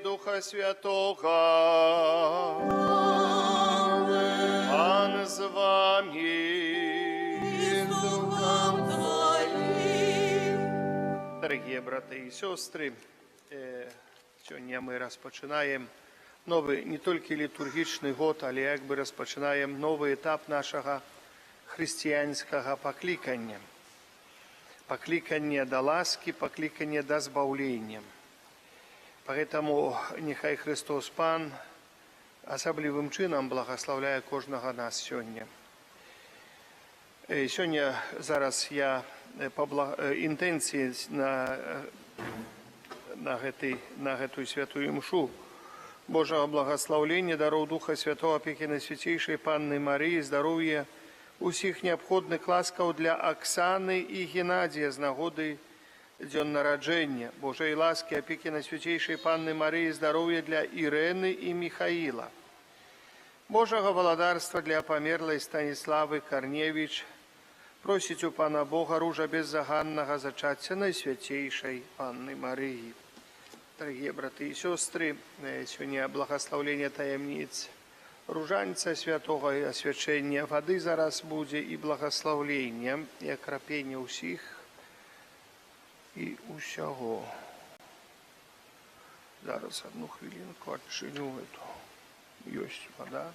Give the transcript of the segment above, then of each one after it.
Духа Святого. Пан з вами. І з Духом Твоїм. Дорогие браты и сестры, сегодня мы распочинаем новый не только литургичный год, але як бы распочинаем новый этап нашего христианского покликания. Покликание до ласки, покликание до збавления. Поэтому нехай Христос Пан особливым чином благословляє кожного нас сьогодні. Сьогодні зараз я інтенції на эту святую мшу Божого благословления, даров Духа Святого, опеки Найсвятейшей Панны Марии, здоровья усіх необходних ласкаў для Оксаны и Геннадия з нагоды дзён нараджэння. Божей ласки, опеки Найсвятейшей Панны Марии, здоровья для Ирены и Михаила. Божого владарства для померлой Станиславы Корневич, просить у Пана Бога ружа беззаганного зачаття Найсвятейшей Панны Марии. Дорогие браты и сестры, сегодня благословление таемниц Ружанца Святого и освячение воды зараз буде и благословление, и окропение усіх и усього. Зараз одну хвилинку отчиню эту. Есть вода.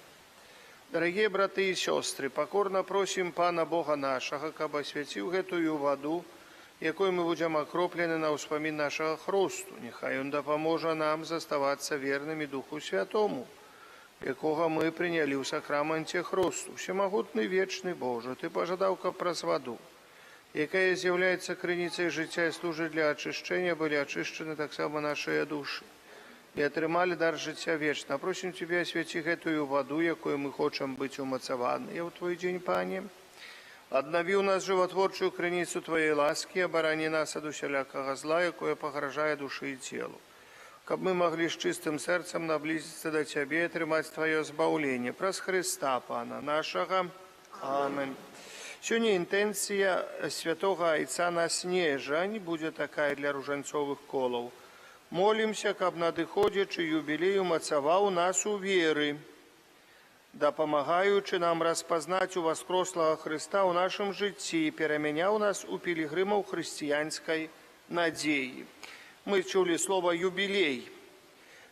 Дорогие браты и сестры, покорно просим Пана Бога нашего, каб освятил эту воду, якой мы будем окроплены на успомин нашего хросту. Нехай Он допоможет нам заставаться верными Духу Святому, якого мы приняли в сакраменте хросту. Всемогутный вечный Боже, Ты пожадал, каб праз воду, якая з'является криницей життя и служит для очищения, были очищены так само наши души и отрымали дар життя вечно. Просим Тебя, освяти эту воду, якою мы хотим быть умацованы в Твой день, Пане. Обнови у нас животворчую криницу Твоей ласки, оборони нас от усялякого зла, якое погрожает души и телу. Каб мы могли с чистым сердцем наблизиться до Тебя и отрымать Твое збавление. Праз Христа, Пана нашего. Аминь. Сегодня интенция святого Отца на Снежань будет такая для ружанцовых колов. Молимся, каб надыходячи юбилею мацаваў нас у веры, дапамагаючы нам распазнаць у воскрослого Христа у нашем житті, перамяняў нас у пилигримов христианской надеи. Мы чули слово «юбилей».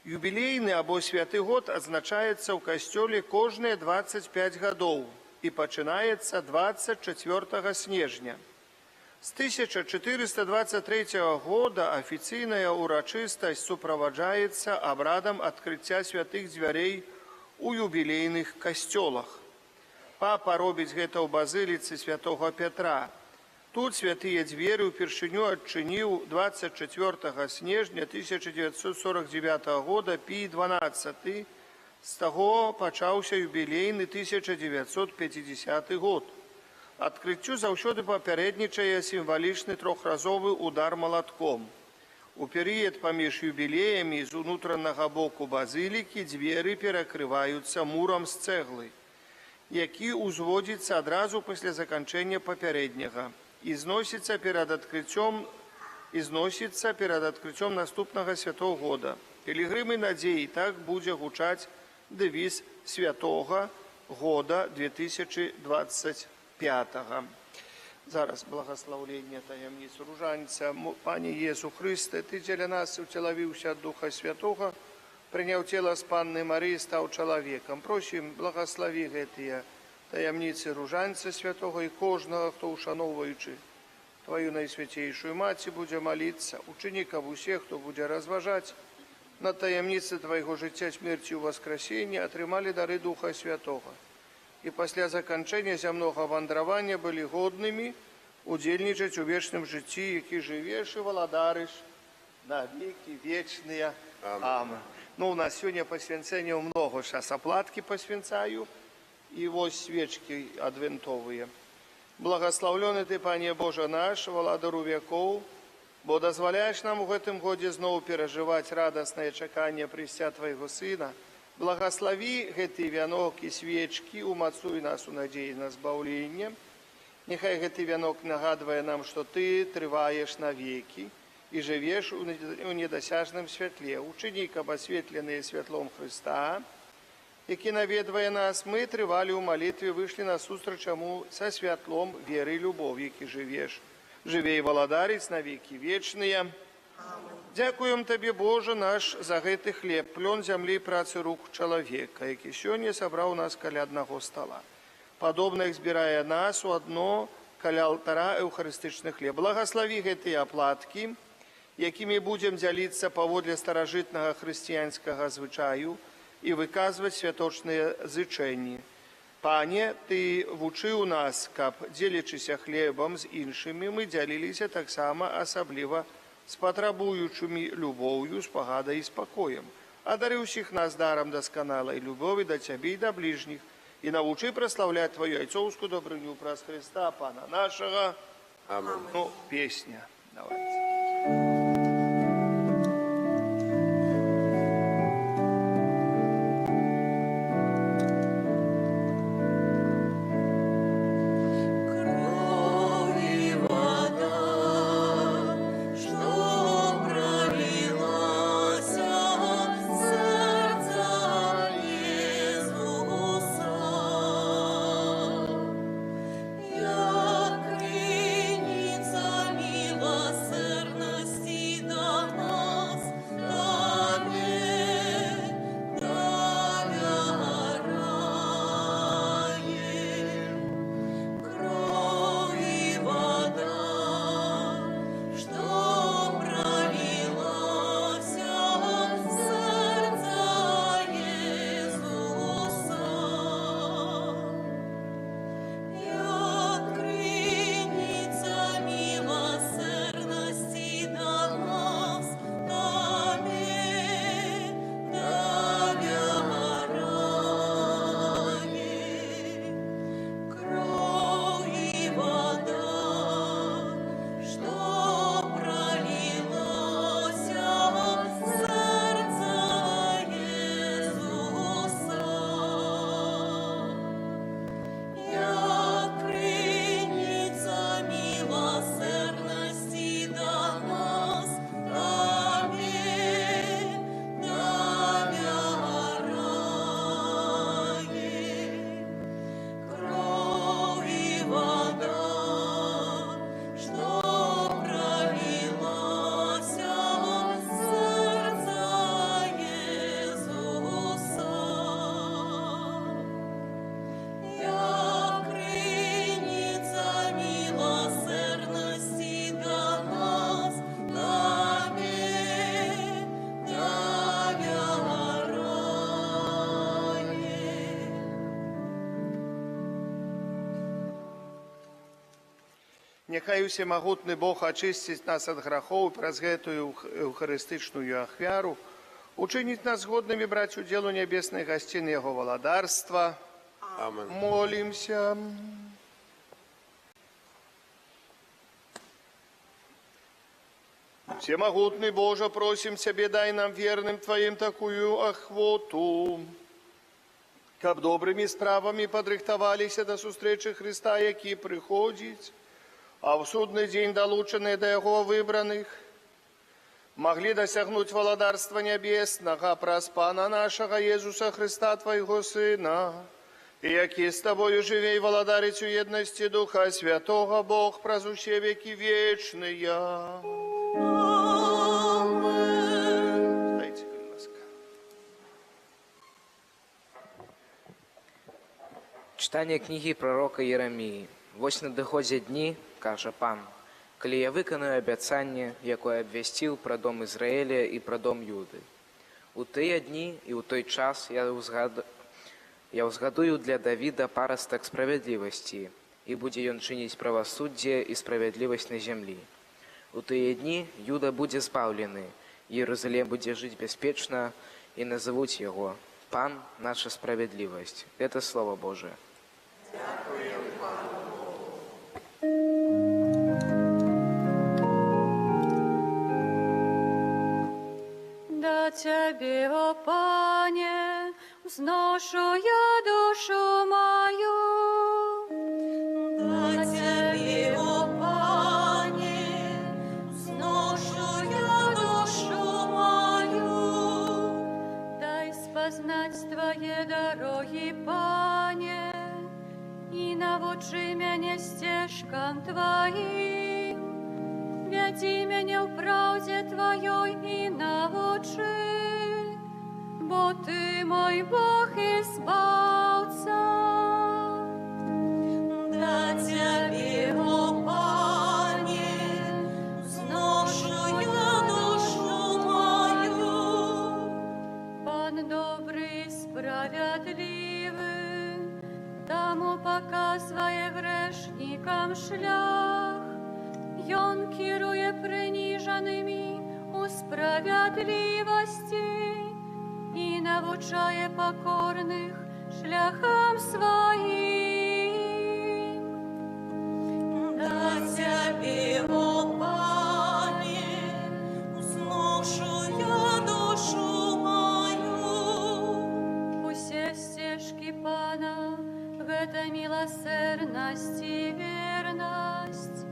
Юбилейный або святы год означается в костёле кожные 25 годов и починается 24 снежня. С 1423 года офиційная урачыстасць суправаджаецца обрядом открытия святых дзвярэй у юбилейных костёлах. Папа робіць гэта ў базыліцы святого Петра. Тут святыя дзверы ўпершыню адчыніў 24 снежня 1949 года Пій XII. З таго пачаўся юбілейны 1950 год. Адкрыццю заўсёды папярэднічае сімвалічны трохразовы удар малатком. У перыяд паміж юбілеямі з унутранага боку базылікі дзверы перакрываюцца мурам з цэглы, які ўзводзіцца адразу пасля заканчэння папярэдняга і зносіцца перад адкрыццём наступнага святого года. Пілігрымы надзеі, так будзе гучаць дэвіз святого года 2025. Зараз благословление таемниц Ружанца. Пане Иису Христе, Ты для нас утеловился от Духа Святого, принял тело с Панны Марии, стал человеком. Просим, благослови эти таемницы Ружанца Святого и кожного, кто ушановуючи Твою Найсвятейшую Мать, будет молиться. Учеников усех, кто будет разважать на таемницы Твоего життя, смерти и воскресения, отрымали дары Духа Святого. И после заканчэння зямнога вандравання были годными удзельнічаць у вечным жыцці, які жывеш и валадарыш на веки вечные. Аминь. Ну, у нас сегодня посвянцэнняў много, сейчас оплатки посвянцаю, и вот свечки адвентовые. Благословленный Ты, Пане Боже наш, валадару веков, бо дозволяешь нам в этом годе снова переживать радостное чаканне прыцця Твоего Сына. Благослови гэты вянок и свечки, умацуй нас у надеи на збаўленне. Нехай гэты вянок нагадывае нам, что Ты трываешь навеки и живешь у недосяжным святле. Учини, каб осветленные светлом Христа, які наведвае нас, мы трывалі ў малітве, выйшлі насустрач яму са святлом веры и любовь, які жыве і валадарыць на векі вечныя. Дзякуем Табе, Божа наш, за гэты хлеб, плён зямлі і працы рук чалавека, які сёння сабраў нас каля аднаго стала. Падобна іх збірае нас у адно каля алтара эўхарыстычны хлеб. Благаславі гэтыя аплаткі, якімі будзем дзяліцца паводле старажытнага хрысціянскага звычаю і выказваць святочныя зычэнні. Пане, Ты вучыў нас, каб, дзелячыся хлебам з іншымі, мы дзяліліся таксама асабліва з патрабуючымі любоўю, спагадай і спакоем. Адарыў усіх нас дарам дасканалай любові да Цябе і да бліжніх, і навучы праслаўляць Тваю айцоўскую добрыню праз Хрыста, Пана нашага. Амин. Ну, песня. Давайте. Няхай усемагутны Бог ачысціць нас ад грахоў праз гэтую эўхарыстычную ахвяру, учыніць нас годнымі браць удзел у нябеснай гасціны Яго валадарства. Амин. Молимся. Всемогутный Боже, просим Тебе, дай нам верным Твоим такую ахвоту, каб добрымі справамі падрыхтаваліся да сустрэчы Хрыста, які прыходзіць, а в судны дзень далучаныя да Яго выбраных, маглі дасягнуць валадарства нябеснага праз Пана нашага Езуса Хрыста, Твайго Сына, і які з Табою жыве і валадарыць у еднасці Духа Святога, Бог праз усе векі вечныя. Читання книги пророка Єремії. Вось надыходзяць дні, кажа Пан, калі я выканаю абяцанне, якое абвясціў пра дом Ізраіля і пра дом Юды. У тыя дні і ў той час я ўзгадую для Давіда парастак справядлівасці, і будзе ён чыніць правасуддзе і справядлівасць на зямлі. У тыя дні Юда будзе збаўлены, Єрусалім будзе жыць бяспечна, і назовуць яго Пан наша справядлівасць. Это Слово Божие. До Тебе, о Пане, взношу я душу мою. До Тебе, о Пане, взношу я душу мою. Дай спознать Твои дороги, Пане, и навучи меня стежкам Твоим. Веди меня в правде Твоей и научи, бо Ты мой Бог и Избавца. Да Тебе, о Пане, взношу я душу мою. Пан добрый и справедливый, тому показывая грешникам шлях. Он кирує приниженными у справедливости и навчає покорных шляхам своим. Да Тебе, о Пане, взношу я душу мою. Усе стежки Пана — это милосердность и верность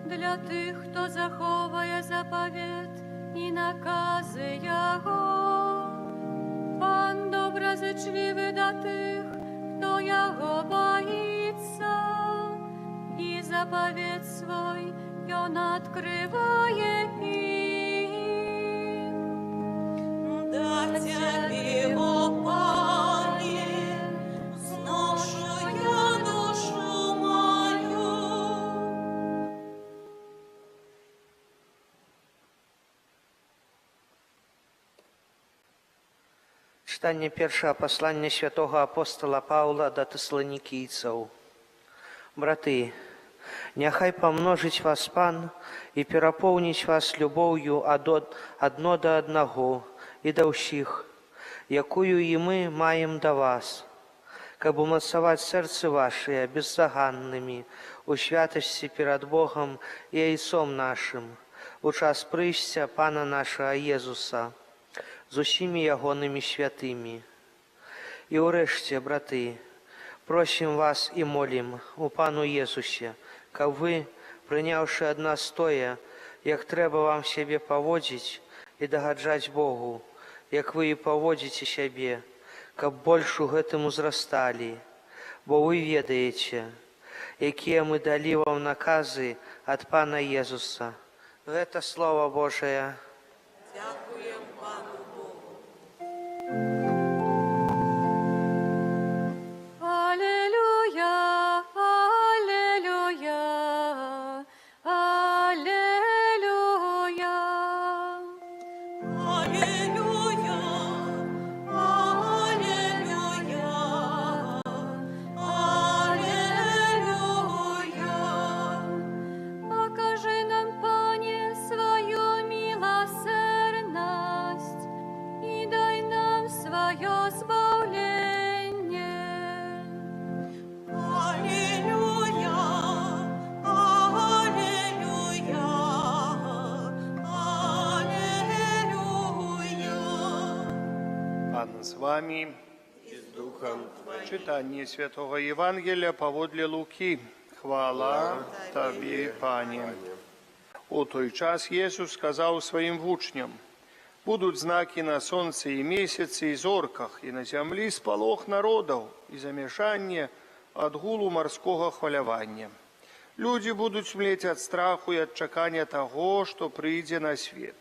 для тих, хто заховує заповідь і накази Його. Пан доброзичливий до тих, хто Його боїться, і заповідь свой Он открыває їм. Да Тебе, о Пане, взношу я душу мою. Читання першого послання святого апостола Павла до Теслонікійців. Брати, няхай помножить вас Пан і переповнить вас любов'ю одно до одного і до всіх, якую і ми маємо до вас, как умацовать серце ваше беззаганними у святости перед Богом и Отцом нашим, у час прийстя Пана нашого Єзуса, з усіми ягоними святими. І урешті, брати, просим вас і молим у Пану Єзусі, как ви, прийнявши од нас тоя, як треба вам себе поводить і догаджать Богу, як ви і поводите себе, каб больше гэтым узрастали, бо вы ведаете, якія мы дали вам наказы от Пана Єзуса. Гэта Слово Божие. Дякуємо Пану Богу. Алелуя, алелуя, алелуя. Алелуя, алелуя, алелуя. Покажи нам, Пане, свою милосердность и дай нам свое избавление. Аллилуйя, аллилуйя, аллилуйя. Пан з вами. и с Духом Твоим. Читання Святого Євангелія поводле Луки. Хвала Тобі, Пане. У той час Ісус сказав своїм вучням: «Будуть знаки на сонці і місяці, і зорках, і на землі сполох народів, і замішання від гулу морського хвилювання. Люди будуть млеть від страху і від чекання того, що прийде на світ,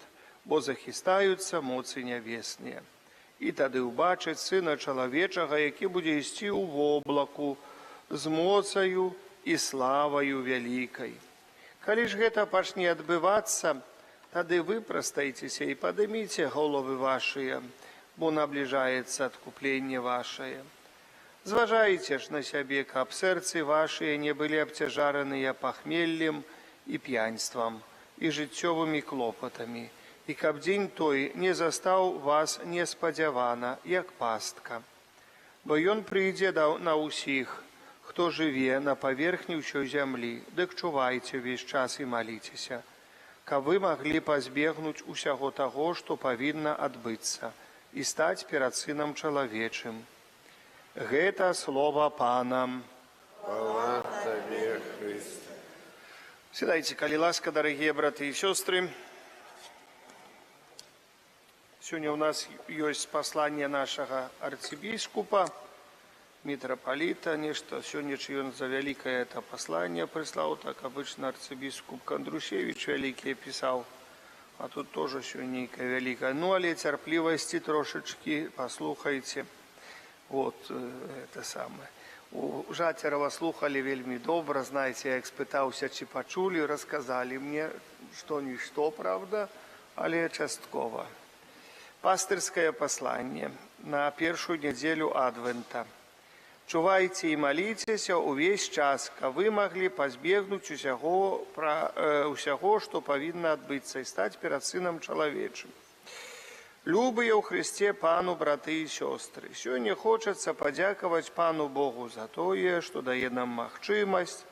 бо захистаються моці небесні. І тоді убачать Сина Чоловічого, який буде йти у облаку з моцею і славою великой. Коли ж гэта пачне адбывацца, тады вы прастайцеся і падыміце головы вашыя, бо набліжаецца адкупленне вашае. Зважайце ж на сябе, каб сэрцы вашыя не былі абцяжараныя пахмеллем і п'янствам, і жыццёвымі клопатамі, і каб дзень той не застаў вас неспадзявана, як пастка. Бо ён прыйдзе на ўсіх, хто жыве на паверхні ўсёй зямлі, дык чувайце ўвесь час і маліцеся, каб вы маглі пазбегнуць усяго таго, што павінна адбыцца, і стаць перад Сынам Чалавечым. Гэта слова Пана». Хвала Тебе, Христе. Сідайце, калі ласка, дарагія браты і сёстры. Сёння ў нас ёсць пасланне нашага арцыбіскупа митрополита, нечто сённячы ён за вялікае это послание прислал, так обычно арцыбіскуп Кондрушевич великий писал, а тут тоже сёння нейкая великая. Ну, але терпливости трошечки послухайте. Вот это самое. У Жатерова слухали вельмі добра, знаете, я як спытаўся, ці пачулі, расказалі мне, што-нішто, правда, але часткова. Пастырское послание на первую неделю Адвента. Чувайте и молитесь увесь час, каб вы могли пазбегнуць усяго, што павінна адбыцца і стаць перад Сынам Чалавечым. Любыя ў Христе Пану, браты і сёстры, сёння хочацца падзякаваць Пану Богу за тое, што дае нам магчымасць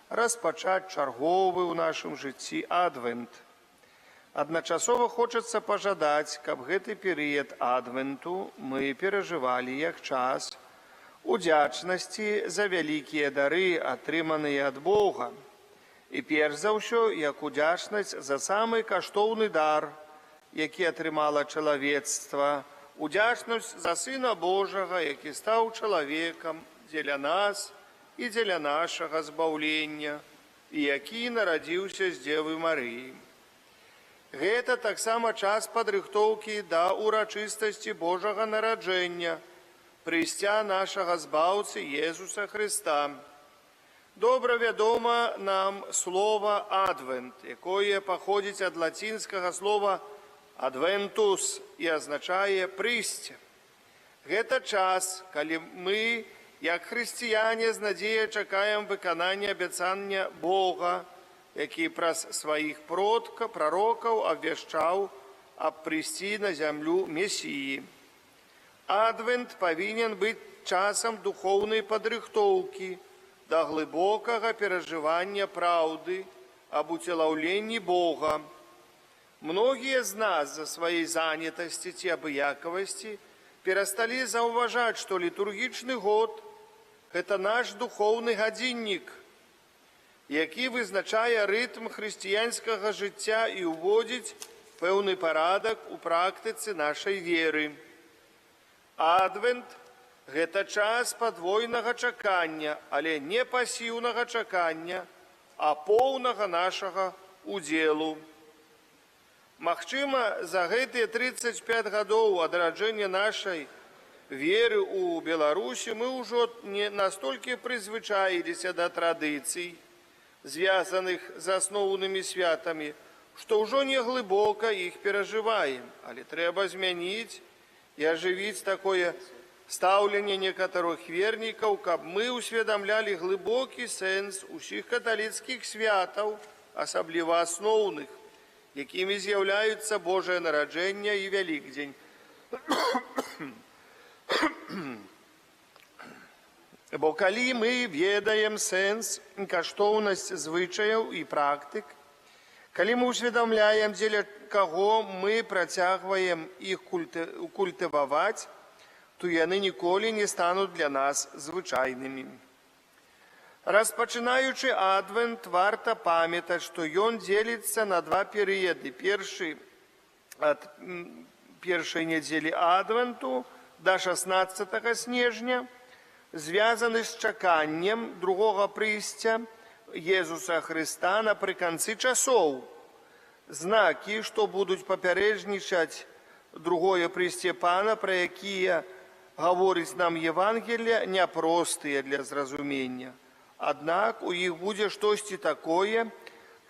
распачаць чарговы ў нашым жыцці Адвент. Адначасова хочацца пажадаць, каб гэты перыяд Адвенту мы перажывалі як час удзячнасці за вялікія дары, атрыманыя ад Бога. І перш за ўсё, як удзячнасць за самы каштоўны дар, які атрымала чалавецтва, удзячнасць за Сына Божага, які стаў чалавекам дзеля нас і дзеля нашага збаўлення, і які нарадзіўся з Дзевы Марыі. Гэта таксама час падрыхтоўкі да урачыстасці Божага нараджэння, прыйсця нашага збаўцы Езуса Хрыста. Добра вядома нам слова «адвент», якое паходзіць ад лацінскага слова «адвентус» і азначае «прыйсце». Гэта час, калі мы, як хрысціяне, з надзеяй чакаем выканання абяцання Бога, які праз сваіх прарокаў абвяшчаў аб прыйсці на зямлю Месіі. Адвент павінен быць часам духоўнай падрыхтоўкі да глыбокага перажывання праўды аб уцелаўленні Бога. Многія з нас за сваёй занятасці ці абыякавасці перасталі заўважаць, што літургічны год – гэта наш духоўны гадзіннік, які вызначае рытм хрысціянскага жыцця і ўводзіць пэўны парадак у практыцы нашай веры. Адвент – гэта час падвойнага чакання, але не пасіўнага чакання, а поўнага нашага удзелу. Магчыма, за гэтыя 35 гадоў адраджэння нашай веры ў Беларусі мы ўжо не настолькі прызвычаіліся да традыцый, звязаных з асноўнымі святамі, што ўжо не глыбока іх перажываем, але трэба змяніць і ажывіць такое стаўленне некаторых вернікаў, каб мы усведамлялі глыбокі сэнс усіх каталіцкіх святаў, асабліва асноўных, якімі з'яўляюцца Божае нараджэнне і Вялікдзень. Бо калі мы ведаем сэнс, каштоўнасць звычаяў і практык, калі мы усведамляем, дзеля каго мы працягваем іх культываваць, то яны ніколі не стануць для нас звычайнымі. Распачынаючы Адвент, варта памятаць, што ён дзеліцца на два перыяды. Першы ад першай нядзелі Адвенту да 16 снежня, звязаны з чаканнем другога прыйсця Езуса Хрыста напрыканцы часоў. Знакі, што будуць папярэджнічаць другое прыйсце Пана, пра якія гаворыць нам Евангелие, няпростыя для зразумення. Аднак у іх будзе штосьці такое,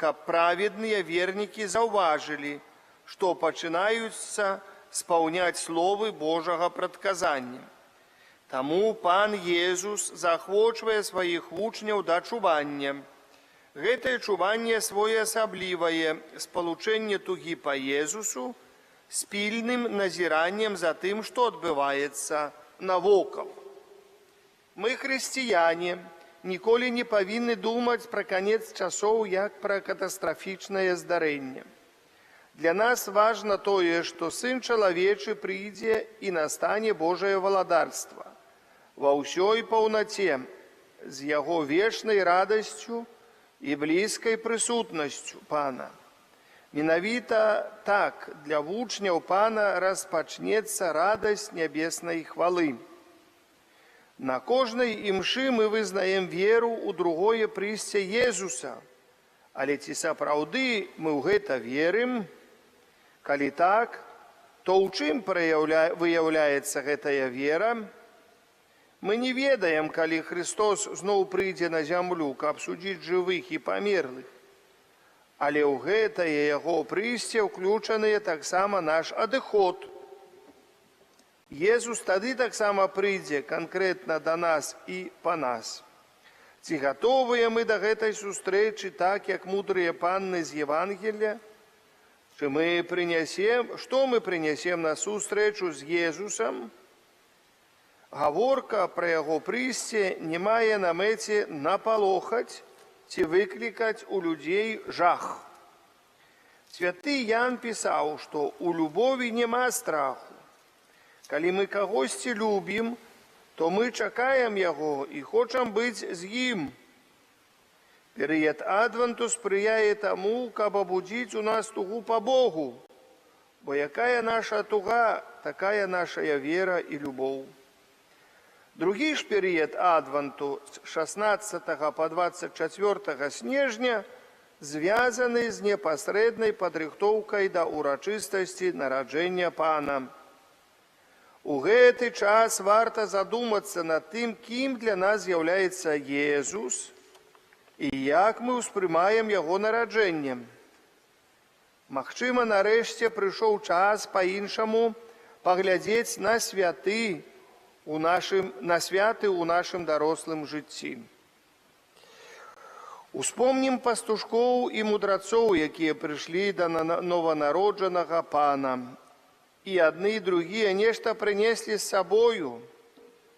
каб праведныя вернікі заўважылі, што пачынаюцца спаўняць словы Божага прадказання. Таму Пан Езус заахвочвае сваіх вучняў да чування. Гэтае чуванне своеасаблівае спалучэнне тугі па Езусу з пільным назіраннем за тым, што адбываецца навокал. Мы, хрысціяне, ніколі не павінны думаць пра канец часоў як пра катастрафічнае здарэнне. Для нас важна тое, што Сын Чалавечы прыйдзе і настане Божае валадарства ва ўсёй паўнаце, з яго вечнай радасцю і блізкай прысутнасцю Пана. Менавіта так для вучняў Пана распачнецца радасць нябеснай хвалы. На кожнай імшы мы вызнаем веру ў другое прыйсце Езуса. Але ці сапраўды мы ў гэта верым? Калі так, то ў чым выяўляецца гэтая вера? Мы не ведаем, калі Христос зноў прыйдзе на зямлю, каб судзіць жывых і памерлых. Але ў гэтае яго прыйсце ўключаныя таксама наш адыход. Езус тады таксама прыйдзе канкрэтна да нас і па нас. Ці гатовыя мы да гэтай сустрэчы так, як мудрыя панны з Евангелля? Што мы прынясем на сустрэчу з Езусам? Гаворка пра яго прыйсце не мае на мэце напалохаць ці выклікаць у людзей жах. Святы Ян пісаў, што ў любові няма страху. Калі мы кагосьці любім, то мы чакаем яго і хочам быць з ім. Перыяд адвенту спрыяе таму, каб абудзіць у нас тугу па Богу, бо якая наша туга, такая нашая вера і любоў. Другі ж перыяд адвенту з 16 па 24 снежня звязаны з непасрэднай падрыхтоўкай да урачыстасці нараджэння Пана. У гэты час варта задумацца над тым, кім для нас з'яўляецца Езус і як мы ўспрымаем яго нараджэнне. Магчыма, нарэшце прыйшоў час па-іншаму паглядзець на святы ў нашым дарослым жыцці. Успомнім пастушкоў і мудрацоў, якія прыйшлі да нованароджанага Пана. І адны і другія нешта прынеслі з сабою,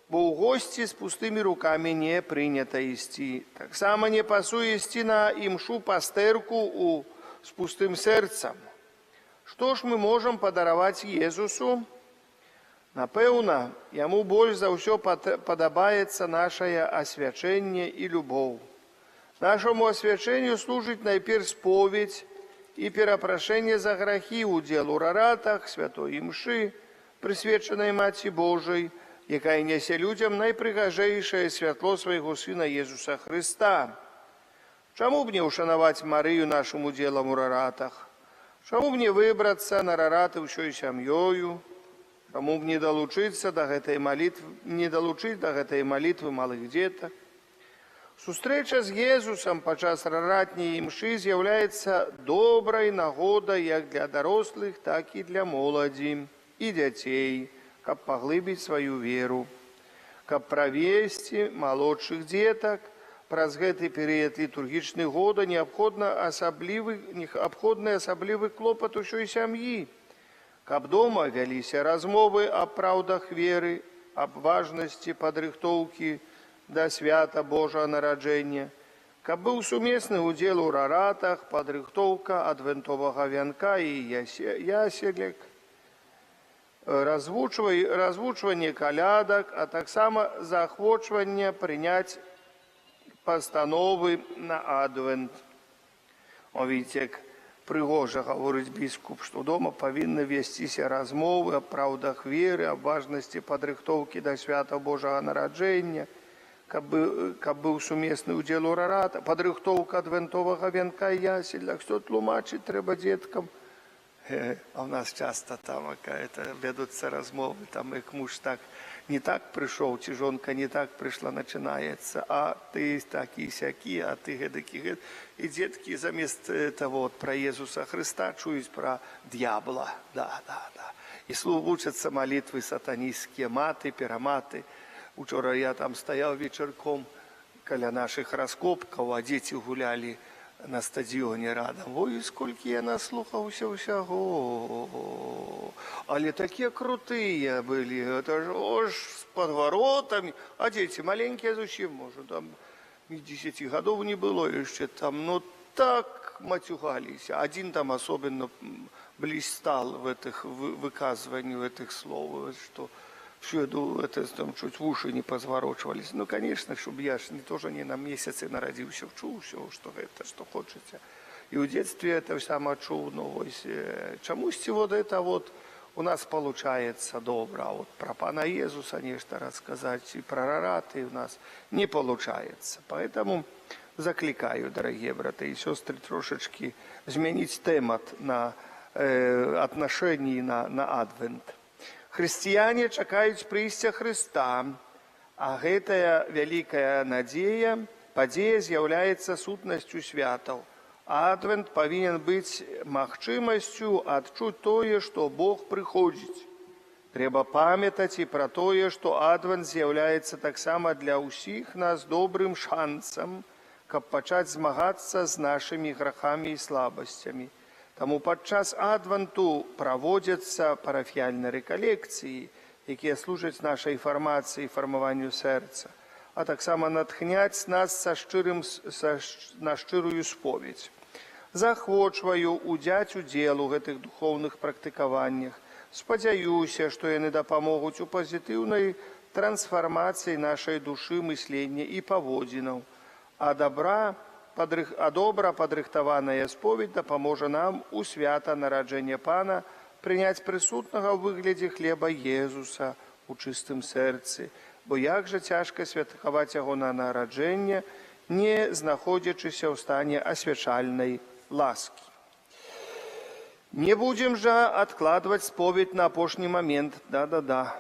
бо ў госці з пустымі рукамі не прынята ісці. Таксама не пасуе ісці на імшу пастэрку з пустым сэрцам. Што ж мы можам падараваць Езусу? Напэўна, яму больш за ўсё падабаецца нашае асвячэнне і любоў. Нашаму асвячэнню служыць найперш споведь і перапрашэнне за грахі, удзел у раратах, святой імшы, прысвечанай Маці Божай, якая нясе людзям найпрыгажэйшае святло свайго Сына Езуса Хрыста. Чаму б не ўшанаваць Марыю нашым удзелам у раратах? Чаму б не выбрацца на рараты ўсёй сям'ёю? Чаму б не далучыць да гэтай малітвы малых дзетак? Сустрэча з Езусам падчас раратняй імшы з'яўляецца добрай нагодай як для дарослых, так і для моладзі і дзяцей, каб паглыбіць сваю веру, каб правесці малодшых дзетак праз гэты перыяд літургічных года неабходны асаблівы клопат усёй сям'і, каб дома вяліся размовы аб праўдах веры, аб важнасці падрыхтоўкі да свята Божага нараджэння, каб быў сумесны удзел у раратах, падрыхтоўка адвентовага вянка і яселек, развучванне калядак, а таксама заахвочванне прыняць пастановы на адвент. Видите, як прыгожа гаворыць біскуп, што дома павінны весціся размовы аб праўдах веры, аб важнасці падрыхтоўкі да свята Божага нараджэння, каб быў сумесны ўдзел у рарата, падрыхтоўка адвентовага вянка і яселя. Што тлумачыць трэба дзеткам? А ў нас часта там вядуцца размовы, там як муж не так прыйшоў, ці жонка не так прыйшла, начинаецца, а ты такі-сякі, а ты гэдакі. І дзеткі замест того пра Езуса Хрыста чуюць пра д'ябла. І вучацца малітвы сатанісцкія, маты, пераматы. Учора я там стаяў вечарком каля нашых раскопкаў, а дзеці гулялі на стадіёне радам. Ой, сколькі я наслухаўся ўсяго. Але такія крутыя былі. Это ж з падваротамі. А дзеці маленькія зусім, можа, там 10 гадоў не было яшчэ там. Ну так мацюгаліся. Адзін там асобна блістал в выказванні гэтых слоў, што всюду там чуть в уши не позворочвались. Ну, конечно, чтобы я ж тоже не на месяце народился, чуў все, что это, что хочется. И в детстве это саме чуў, ну, ось, чамусьці вот это вот у нас получается добро. А вот про Пана Иисуса нечто рассказать и про рараты у нас не получается. Поэтому закликаю, дорогие браты и сестры, трошечки изменить темат на отношении на Адвент. Христиане чакаюць прыйсця Христа, а гэтая вялікая надзея, падзея з'яўляецца сутнасцю святаў. Адвент павінен быць магчымасцю адчуць тое, што Бог прыходзіць. Трэба памятаць і пра тое, што Адвент з'яўляецца таксама для ўсіх нас добрым шансам, каб пачаць змагацца з нашымі грахамі і слабасцямі. Таму падчас Адвенту праводзяцца парафіяльныя рэкалекцыі, якія служаць нашай фармацыі і фармаванню сэрца, а таксама натхняць нас на шчырую споведь. Захвочваю ўзяць удзел у гэтых духоўных практыкаваннях. Спадзяюся, што яны дапамогуць у пазітыўнай трансфармацыі нашай душы, мыслення і паводзінаў. А добра падрыхтаваная споведь дапаможа нам у свята нараджэння Пана прыняць прысутнага ў выглядзе хлеба Езуса у чыстым сэрцы. Бо як жа цяжка святкаваць яго на нараджэнне, не знаходзячыся ў стане асвячальнай ласкі. Не будем жа адкладваць споведь на апошні момент. Да,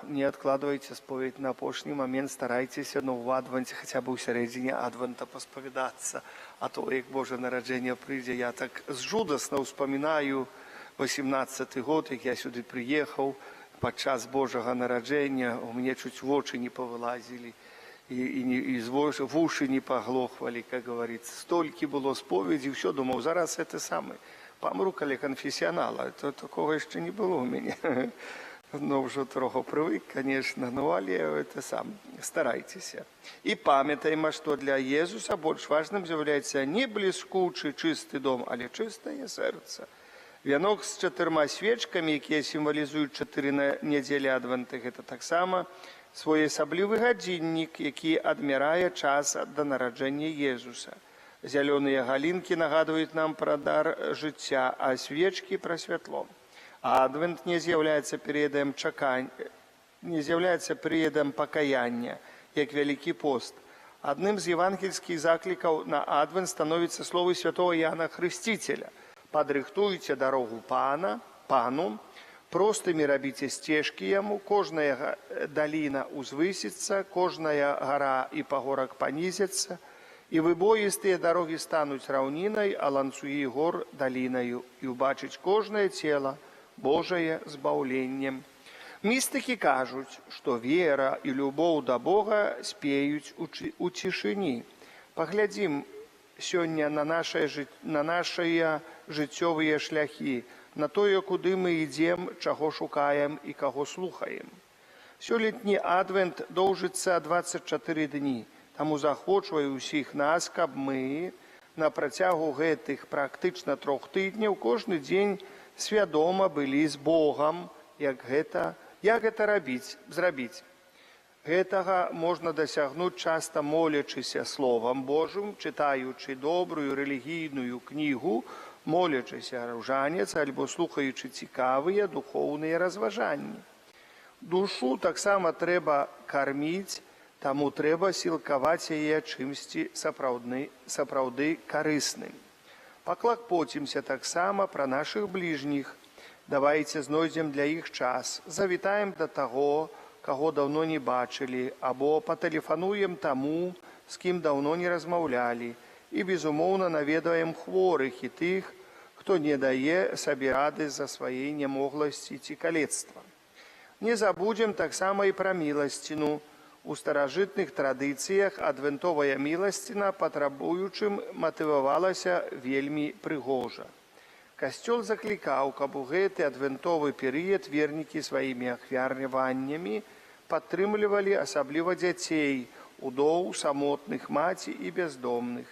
не адкладвайце споведь на апошні момент, старайцеся в Адвенце, хаця б у сярэдзіне Адвента паспавядацца. А то, як Божа нараджэнне прыйдзе, я так жудасна ўспамінаю 18-й год, як я сюды прыехаў, падчас Божага нараджэння, у мяне чуць вочы не павылазілі, і вушы не паглохвалі, как говорится. Столькі было споведзі, ўсё думаў, зараз это самае. Памру каля канфесіянала, то такого яшчэ не было ў мяне. Ну, ўжо троху прывык, конечно, ну, але это сам, старайцеся. І памятаем, што для Езуса больш важным з'яўляецца не бліскучы чысты дом, але чыстае сэрца. Вянок з 4 свечкамі, якія сімвалізуюць 4 нядзелі Адвента, гэта таксама своеасаблівы гадзіннік, які адмярае час да нараджэння Езуса. Зялёныя галінкі нагадваюць нам пра дар жыцця, а свечкі пра святло. Адвент не з'яўляецца перыядам пакаяння, як вялікі пост. Адным з евангельскіх заклікаў на Адвент становіцца словы святого Яна Хрысціцеля. Падрыхтуйце дарогу Пану, простымі рабіце сцежкі яму, кожная даліна узвысіцца, кожная гара і пагорак панізяцца, і выбоістыя дарогі стануць раўнінай, а ланцугі гор далінаю, і ўбачыць кожнае цела Божае збаўленнем. Містыкі кажуць, што вера і любоў да Бога спеюць у цішыні. Паглядзім сёння на нашыя жыццёвыя шляхі, на тое, куды мы ідзем, чаго шукаем і каго слухаем. Сёлетні Адвент доўжыцца 24 дні. Таму захвочваю ўсіх нас, каб мы на працягу гэтых практычна 3 тыдняў кожны дзень свядома былі з Богам, як гэта зрабіць. Гэтага можна дасягнуць часта молячыся Словам Божым, чытаючы добрую рэлігійную кнігу, молячыся ружанец, альбо слухаючы цікавыя духоўныя разважанні. Душу таксама трэба карміць, таму трэба сілкаваць яе чымсьці сапраўды карысным. Паклапоцімся таксама пра нашых бліжніх. Давайце знойдзем для іх час, завітаем да таго, каго даўно не бачылі, або патэлефануем таму, з кім даўно не размаўлялі, і, безумоўна, наведаем хворых і тых, хто не дае сабе рады з-за сваёй нямогласці ці калецтва. Не забудзем таксама і пра міласціну. У старажытных традыцыях адвентовая міласціна патрабуючым матывавалася вельмі прыгожа. Касцёл заклікаў, каб у гэты адвентовы перыяд вернікі сваімі ахвярваннямі падтрымлівалі асабліва дзяцей, удоў, самотных, маці і бяздомных.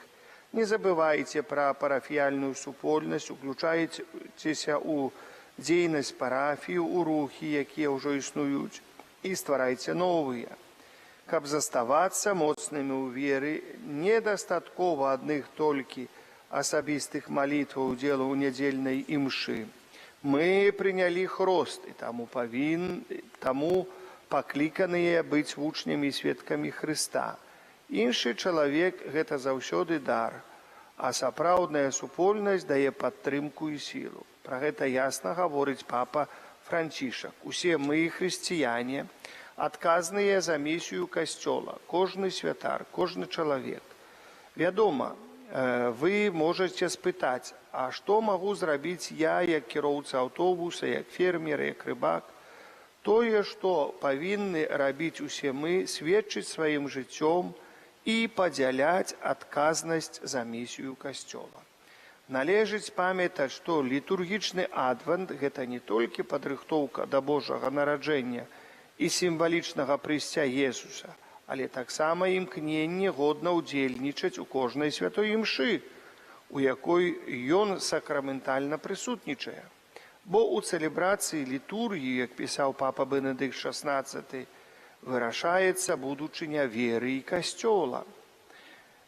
Не забывайце пра парафіяльную супольнасць, уключайцеся ў дзейнасць парафію, у рухі, якія ўжо існуюць, і стварайце новыя. Каб заставацца моцнымі ў веры, недастаткова адных толькі асабістых малітваў удзелу ў нядзельнай імшы. Мы прынялі хрост, і таму пакліканыя быць вучнямі і сведкамі Хрыста. Іншы чалавек – гэта заўсёды дар, а сапраўдная супольнасць дае падтрымку і сілу. Пра гэта ясна гаворыць папа Францішак. Усе мы, хрысціяне, адказныя за місію Касцёла, кожны святар, кожны чалавек. Вядома, вы можаце спытаць, а што магу зрабіць я, як кіроўца аўтобуса, як фермер, як рыбак? Тое, што павінны рабіць усе мы, сведчыць сваім жыццём і падзяляць адказнасць за місію Касцёла. Належыць памятаць, што літургічны адвент – гэта не толькі падрыхтоўка да Божага нараджэння і сімвалічнага прыйсця Езуса, але таксама імкненне годна ўдзельнічаць у кожнай святой імшы, у якой ён сакраментальна прысутнічае. Бо ў цэлебрацыі літургіі, як пісаў папа Бенедыкт XVI, вырашаецца будучыня веры і Касцёла.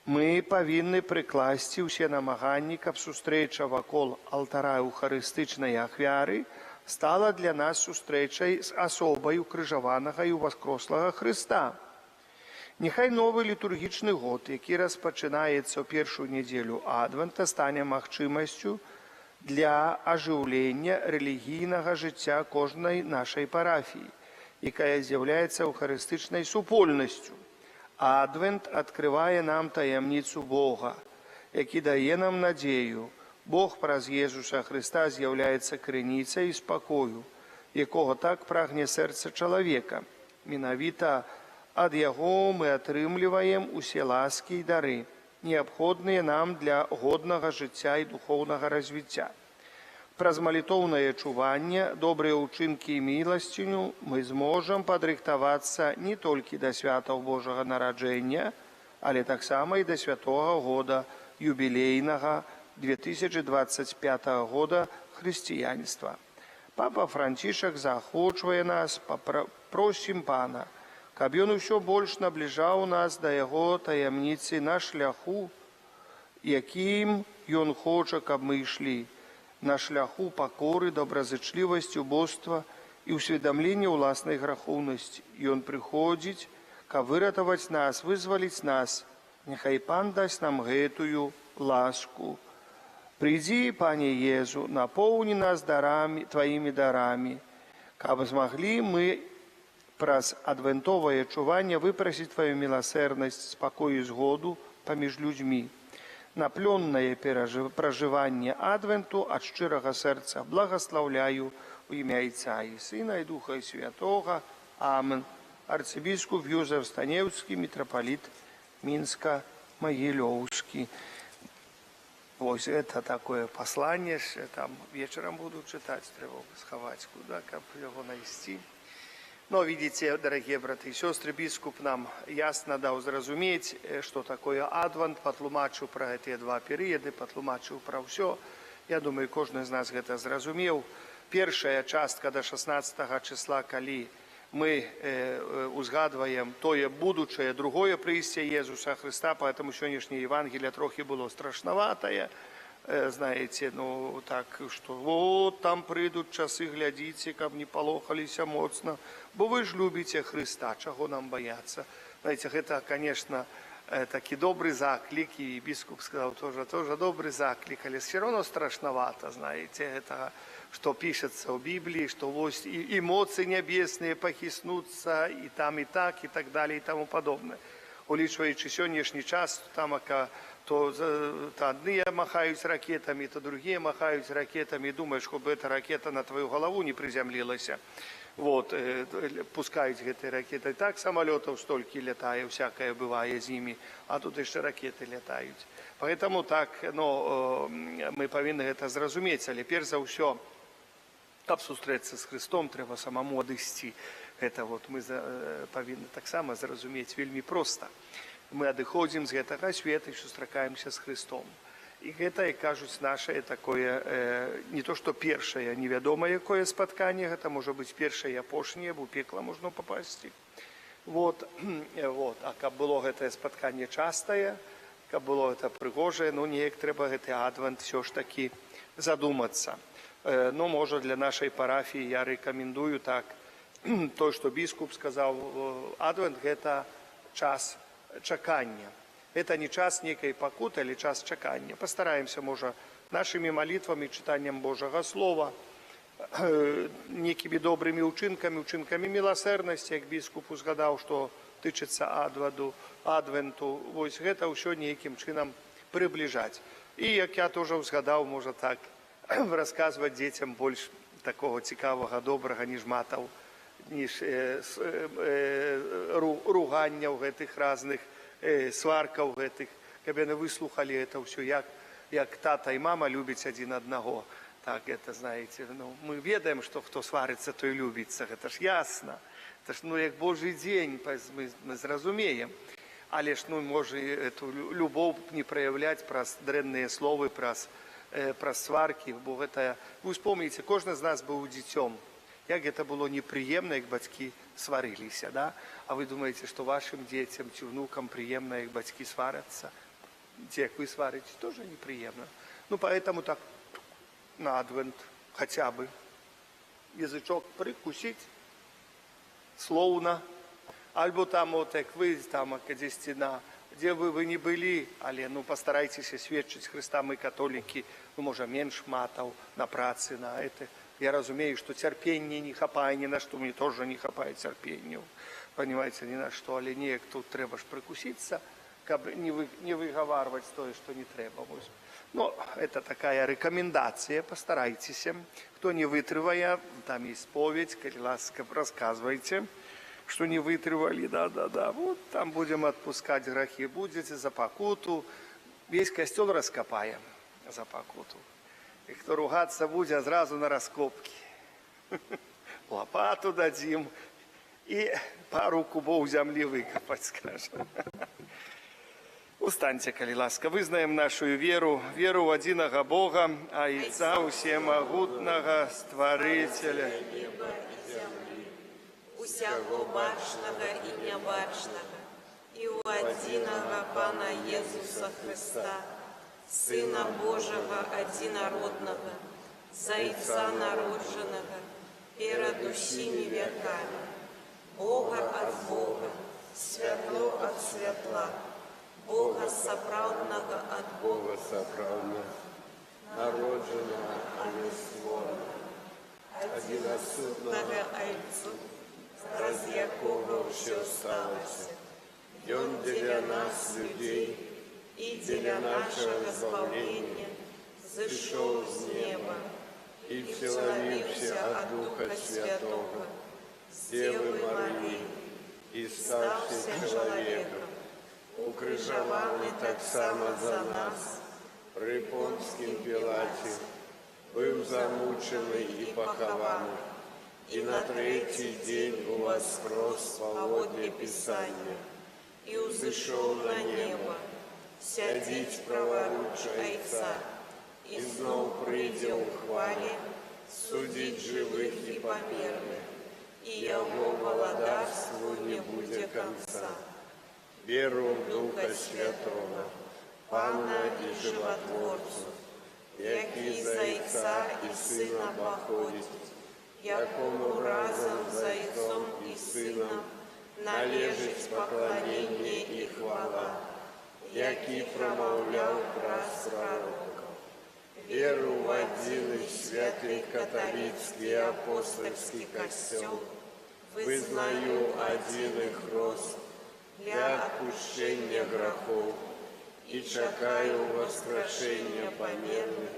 Мы павінны прыкласці ўсе намаганні, каб сустрэча вакол алтара эўхарыстычнай ахвяры стала для нас сустрэчай з асобай укрыжаванага і ўваскрослага Хрыста. Няхай новы літургічны год, які распачынаецца ў першую нядзелю адвента, стане магчымасцю для ажыўлення рэлігійнага жыцця кожнай нашай парафіі, якая з'яўляецца эўхарыстычнай супольнасцю. Адвент адкрывае нам таямніцу Бога, які дае нам надзею. Бог праз Езуса Хрыста з'яўляецца крыніцай спакою, якога так прагне сэрца чалавека. Менавіта ад яго мы атрымліваем усе ласкі і дары, неабходныя нам для годнага жыцця і духоўнага развіцця. Праз малітоўнае чуванне, добрыя ўчынкі і міласціню мы зможам падрыхтавацца не толькі да святаў Божага нараджэння, але таксама і да святога года юбілейнага 2025 года хрысціянства. Папа Францішак заахвочвае нас, просім Пана, каб ён усё больш набліжаў нас да яго таямніцы на шляху, якім ён хоча, каб мы ішлі, на шляху пакоры, добразычлівасці, убоства і ўсведамлення ўласнай грахоўнасці. Ён прыходзіць, каб выратаваць нас, вызваліць нас. Няхай Пан дасць нам гэтую ласку. Прыйдзі, Пане Езу, напоўні нас Тваімі дарамі, каб змаглі мы праз адвентовае чуванне выпрасіць Тваю міласэрнасць, спакой і згоду паміж людзьмі. На плённае пражыванне адвенту ад шчырага сэрца благаслаўляю у імя Отца і Сына і Духа Святога. Амен. Арцыбіскуп Юзеф Станеўскі, митрополит Минска-Могилевский. Вот это такое послание, там вечером буду читать, треба сховать куда, как его найти. Но видите, дорогие браты и сестры, бискуп нам ясно дал зразумець, что такое адвент, патлумачыў про эти два перыяды, патлумачыў про все. Я думаю, кожны з нас гэта зразумеў. Першая частка до 16 числа, калі мы узгадваем тое будучае, другое прыйсце Езуса Христа, поэтому сённяшняе Евангелие трохи было страшноватое. Знаете, ну так, что вот там придут часы, глядите, каб не полохаліся моцна, бо вы ж любите Христа, чаго нам бояться. Знаете, это, конечно, такі добрый заклик, и бискуп сказал тоже добрый заклик, але все равно страшновато, знаете, это, что пишется в Библии, что вот и эмоции небесные похиснутся, и там, и так, и так далее, и тому подобное. Улічваючи сённяшні час, там то одни махают ракетами, то другие махают ракетами, и думаешь, чтобы эта ракета на твою голову не приземлилась. Вот, пускают эти ракеты. И так самолетов столько летает, всякое бывает с ними, а тут еще ракеты летают. Поэтому так, ну, мы повинны это зразумець, але перш за ўсё, каб сустрэцца з Христом, трэба самому адысці. Это вот мы повинны так само зразумець вельмі проста. Мы адыходзім з гэтага света і сустракаемся з Христом. І гэта, як кажуць, наше такое, не то што першае, невядомае якое спатканне, гэта можа быць першае і апошняе, бо ў пекла можна папасці. Вот. А каб было гэтае спатканне частае, каб было гэта прыгожае, ну неяк трэба гэты адвент все ж таки задумацца. Но, може, для нашей парафии я рекомендую так, то, что бискуп сказал, адвент – это час чакання. Это не час некой покуты, или час чакання. Постараемся, може, нашими молитвами, читанием Божьего Слова, некими добрыми учинками милосердности, як бискуп узгадав, що тычыцца адвенту, вось гэта ўсё нейкім чынам прыбліжаць. І, як я тоже узгадаў, можа так, расказваць дзецям больш такого цікавага, добрага, ніж матаў, ніж руганняў гэтых разных, сваркаў гэтых, каб яны выслухалі это ўсё, як тата і мама любяць адзін аднаго. Так, это, знаете, мы ведаем, что кто сварится, то и любится, это ж ясно. Это ж, як Божий день, мы зразумеем. Але ж, може, эту любов не проявлять праз дрэнныя словы, праз сварки, бо гэта, вы вспомните, кожны з нас быў дзіцём. Як это было неприемно, як бацькі сварыліся, да? А вы думаете, что вашим детям, ці внукам приемно, як бацькі сварятся? Те, як вы сварите, тоже неприемно. Поэтому так, на адвент хотя бы язычок прикусить, словно, альбо там, вот як вы, там, где стена, где вы не были, але, постарайтесь сведчыць Христа, мы католики, може, менш матаў на працы, на это. Я разумею, что терпения не хапае ни на что, мне тоже не хапае терпения, понимаете, ни на что, але неяк тут трэба ж прикуситься, каб не выговаривать то, что не трэба. Но это такая рекомендация, постарайтесь. Кто не вытрывая, там есть споведь, коли ласка, рассказывайте, что не вытрывали, да. Вот там будем отпускать грехи, будете за покуту. Весь костел раскопаем за покуту. И кто ругаться будет, сразу на раскопки. Лопату дадим и пару кубов земли выкопать, скажем. Устаньте, коли ласка, вызнаем нашу веру в одиного Бога, Отца Всемогутного, Створителя неба и земли, усяго бачного и небачного, и у одиного Пана Иисуса Христа, Сына Божьего одинородного, Зайца народженного, перед усими веками, Бога от Бога, святло от светла, Бога соправдного от Бога соправдного, народженого, а не створенного, одиносутного Отцу, раз якого все сталося, и Он для нас, людей, и для нашего избавления зашел с неба и вселився от Духа Святого, с Девы Марии, и стався человеком, укрижований так само за нас, при Понтськім Пілаті, був замучений і похований, і на третій день воскрес поводле Писання, и взошел на небо, сядить праворуч Отца, и знов прийде у хвале судить живых и померных, и его владарству не будет конца. Веру в Духа Святого, Пана и Животворцу, який за Отца и Сына походит, якому разом за Отцом и Сыном належить поклонение и хвала, який промовляв раз пророков. веру в один святый католицкий апостольский костел, вызнаю один их рост для отпущения грехов и чекаю воскрешения померных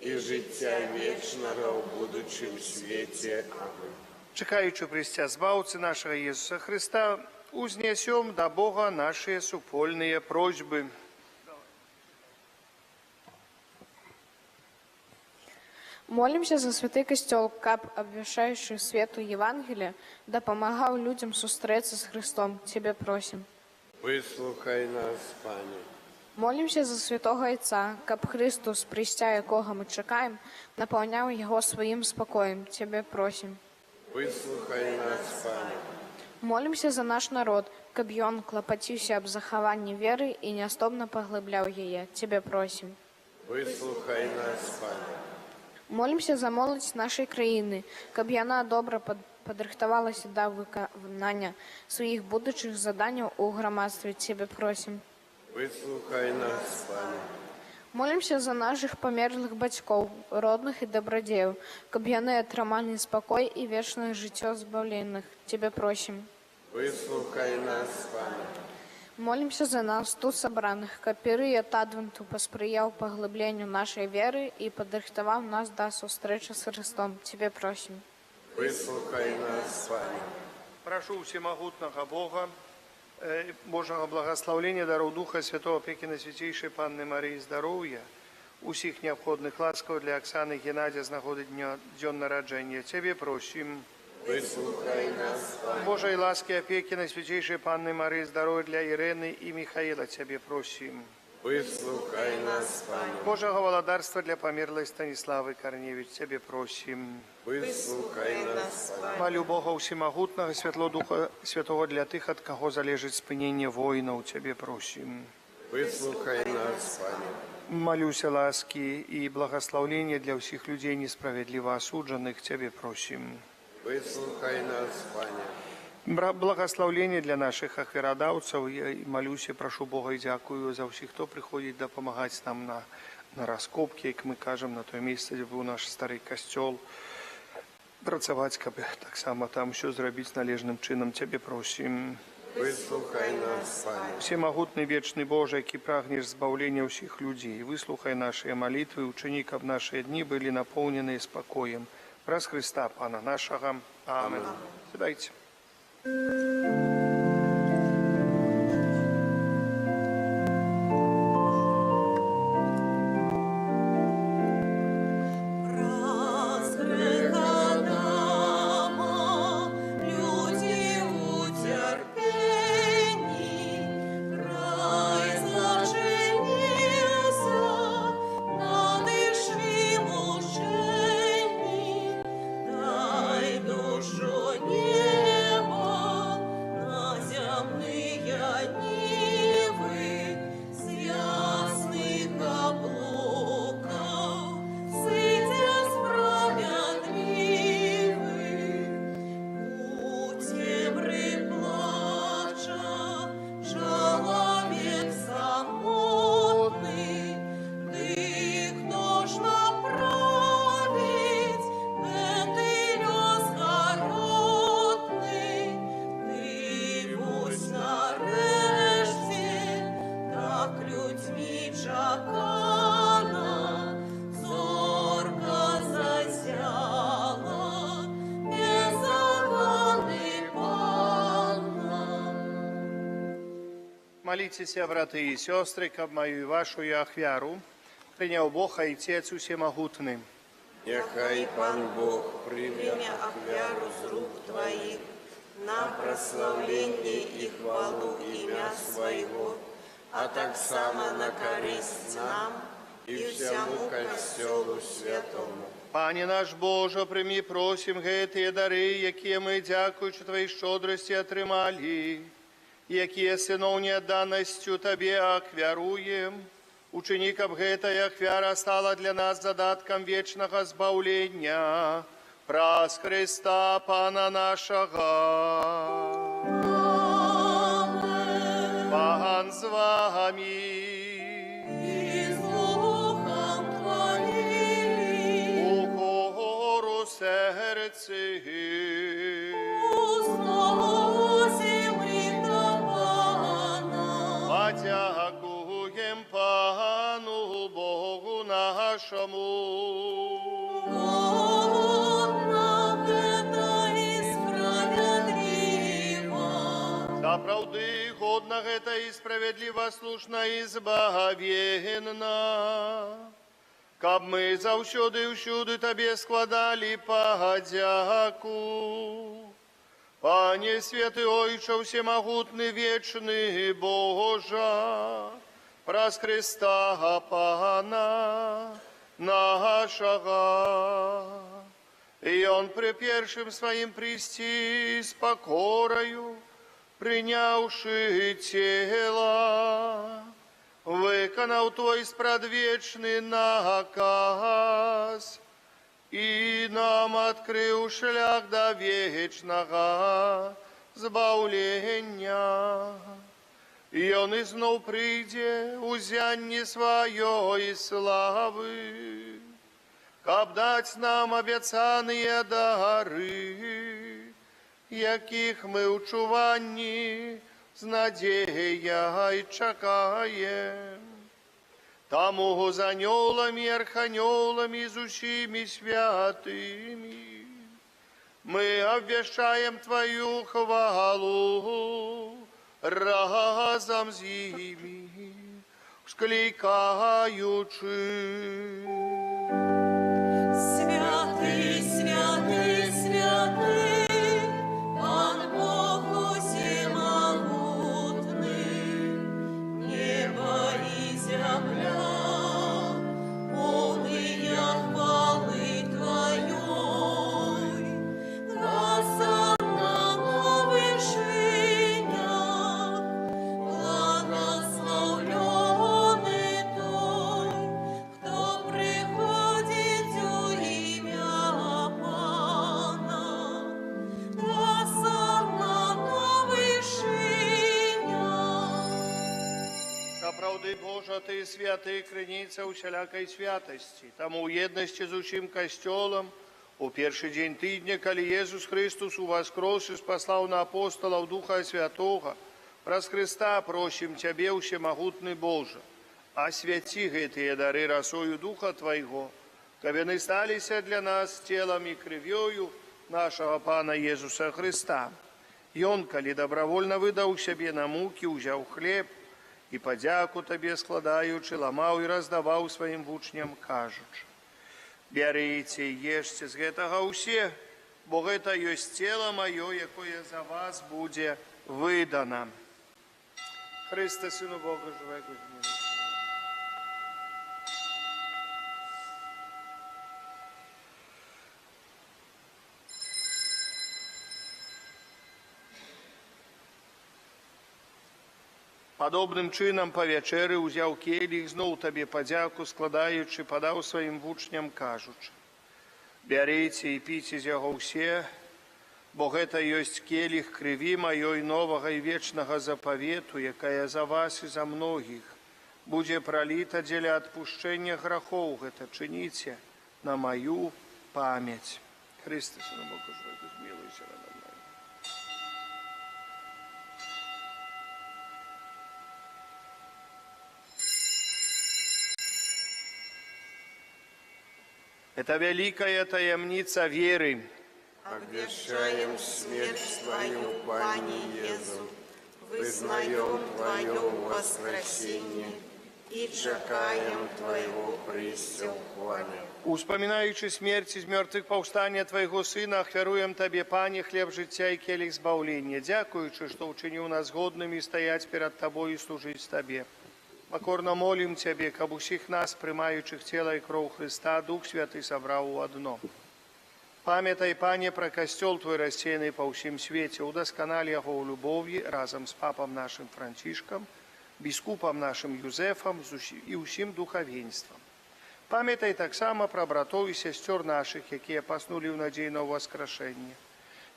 и життя вечного в будущем свете. Аминь. Чекаючи прийстя Збавцы нашего Иисуса Христа, узнесем до Бога наши супольные просьбы. Молимся за святый костел, каб, обвящающий свету Евангелия, да помогал людям сустреться с Христом. Тебе просим. Вислухай нас, Пане. Молимся за святого Отца, каб Христос, прийстя якого мы чекаем, наполнял его своим спокоем. Тебе просим. Вислухай нас, Пане. Молимся за наш народ, каб ён клопотился об заховании веры и неостомно поглыблял ее. Тебе просим. Вислухай нас, Пане. Молімся за моладзь нашай краіны, каб яна добра падрыхтавалася да выканання сваіх будучых заданняў у грамадстве. Цябе просім. Выслухай нас, Пане. Молімся за нашых памерлых бацькоў, родных і дабрадзеяў, каб яны атрымалі спакой і вечнае жыццё збаўленых. Цябе просім. Выслухай нас, Пане. Молімся за нас тут сабраных, каб перыяд адвенту паспрыяў паглыбленню нашай веры і падрыхтаваў нас да сустрэчы з Христом. Цябе просім. Выслухай нас, Пане. Прошу всемогутного Бога, Божого благословения, даров Духа Святого, опеки на святейшей Панны Марии, здоровья, усіх необходных ласкаў для Оксаны Геннадия з нагоды дзён нараджэння. Цябе просім. Выслухай нас, Пане. Божьей ласки, опеки на святейшей Панны Марии, здоровья для Ирены и Михаила. Цябе просім. Выслухай нас, Пане. Божого володарства для померлой Станиславы Корневич. Цябе просім. Выслухай нас, Пане. Молю Бога всемогутного, святло Духа Святого для тых, от кого залежит спынение воинов. Цябе просім. Выслухай нас, Пане. Молюся ласки и благословения для всех людей, несправедливо осудженных. Цябе просім. Выслухай нас, Пане. Благословение для наших ахвярадаўцаў. Я молюся, прошу Бога и дякую за всех, кто приходит допомагать нам на раскопки, как мы кажем, на то место, где был наш старый костел. Працаваць, каб так само там все зрабіць належным чынам. Цябе просім. Выслухай нас, Пане. Всемогутный вечный Боже, які прагнеш збаўлення ўсіх людзей, выслухай наши молитвы, учини, каб наши дни были наполнены спокоем. Праз Христа, Пана нашего. Амин. Сідайте. Молитеся, браты и сестры, каб мою и вашу и ахвяру принял Бог, Отец Всемогутный. Нехай Пан Бог прийме ахвяру з рук Твоих на прославление и хвалу имя Своего, а так само на користь нам и всему Костелу Святому. Пане наш Боже, прими, просим, гэтыя дары, якія мы, дякуючи Твоей щодрости, атрымалі, якія сыноў неадданасцю Табе ахвяруем. Учини, каб гэтая ахвяра стала для нас задатком вечного збаўлення. Праз Христа, Пана нашего. Амин. Пан з вами. И с Духом Твоим. У хору серці. Узносим ритована. Подякуем Пану Богу нашему. Правды годна гэта і справядліва, слушна і збавенна. Каб мы заўсёды ўсюды Табе складалі падзяку. Пане святы Ойча, всемогутны вечны Божа, праз Христа Пана нашага. И Он при першым своим прийсти с покорою, приняўшы тело, выканаў Твой спрадвечны наказ і нам адкрыў шлях да вечнага збаўлення. Ён ізноў прыйдзе ў зянні сваёй славы, каб даць нам абяцаныя дары, якіх мы ў чуванні з надзеяй чакаем. Таму з анёламі, арханёламі, з усімі святымі мы абвяшчаем Тваю хвалу разам з імі, склікаючы. Святый, святый, святый, Пан Бог усемогутный, небо и земля, полные хвалы Твоей, госанна на вершинях, благословленный Той, кто приходит у имя Пана, госанна на вершинях. Сапраўды, Божа, Ты святы, крыніца усялякай святасці. Таму ў еднасці з усім касцёлам у першы дзень тыдня, калі Езус Христус уваскрос і спаслаў на апостолаў Духа Святога, праз Христа просім Цябе, усемагутны Божа, асвяці гэтыя дары расою Духа Твайго, каб яны сталіся для нас целам і крывёю нашага Пана Езуса Христа. Ён, калі добравольна выдаў сябе на мукі, узяў хлеб і падзяку Табе складаючы, ламаў і раздаваў сваім вучням, кажучы: бярыце і ешце з гэтага ўсе, бо гэта ёсць цела маё, якое за вас будзе выдана. Христе, Сину Бога жывого, змилуйся. Падобным чынам па вячэры ўзяў келіх, зноў Табе падзяку складаючы, падаў сваім вучням, кажучы: бярыце і піце з яго ўсе, бо гэта ёсць келіх крыві маёй новага і вечнага запавету, якая за вас і за многіх будзе праліта дзеля адпушчэння грахоў. Гэта чыніце на маю памяць. Христе, Сину Бога жывого, змилуйся надо мною. Это великая таямница веры. Обвещаем смерть Твою, Пане Езу, вызнаем Твое воскресение и чекаем Твоего прийстя в хвале. Успоминаючи смерти з мертвых повстання Твоего Сына, ахвяруем Табе, Пане, хлеб життя і келих збавлення, дякуючи, що учинив нас годними стоять перед Тобою і служить Табе. Покорно молим Тебе, каб усіх нас, приймаючих тіла і кров Христа, Дух Святий собрав у одно. Пам'ятай, Пане, про костел Твой розсеяний по всім світі, удосконали його у любові разом з папом нашим Францишком, біскупом нашим Юзефом і усім духовенством. Пам'ятай так само про братов і сестер наших, які паснули в надійного воскрешення.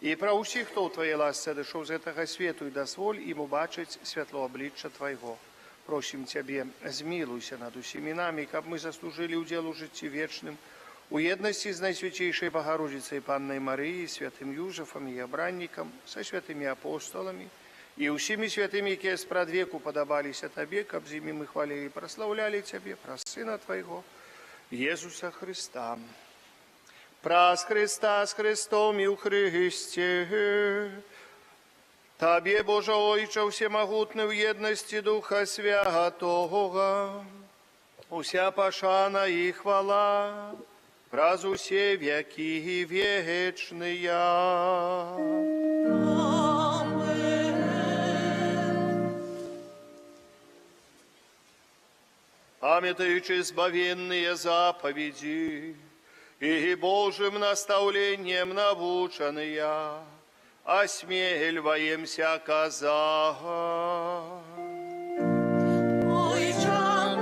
І про усіх, хто у Твоїй ласці дійшов з цього світу, і дозволь їм убачить світло обличчя Твоего. Просим Тебе, змилуйся над усіми нами, каб ми заслужили удел у житті вічним, у єдності з Найсвятейшей Богородицей Панной Марією, святим Южефом і обранником, со святими апостолами, і усіми святими, які спрадвеку подобалися Тебе, каб з ними ми хвалили і прославляли Тебе, про Сина Твоего, Єсуса Христа. Праз Христа з Христом і у Христі, Табе, Боже Ойче, всемогутный в едности Духа Святого, уся пошана и хвала, праз усе веки вечные. Памятаючи избавенные заповеди и Божьим наставлением навученные, осмеливаемся казать. Ойче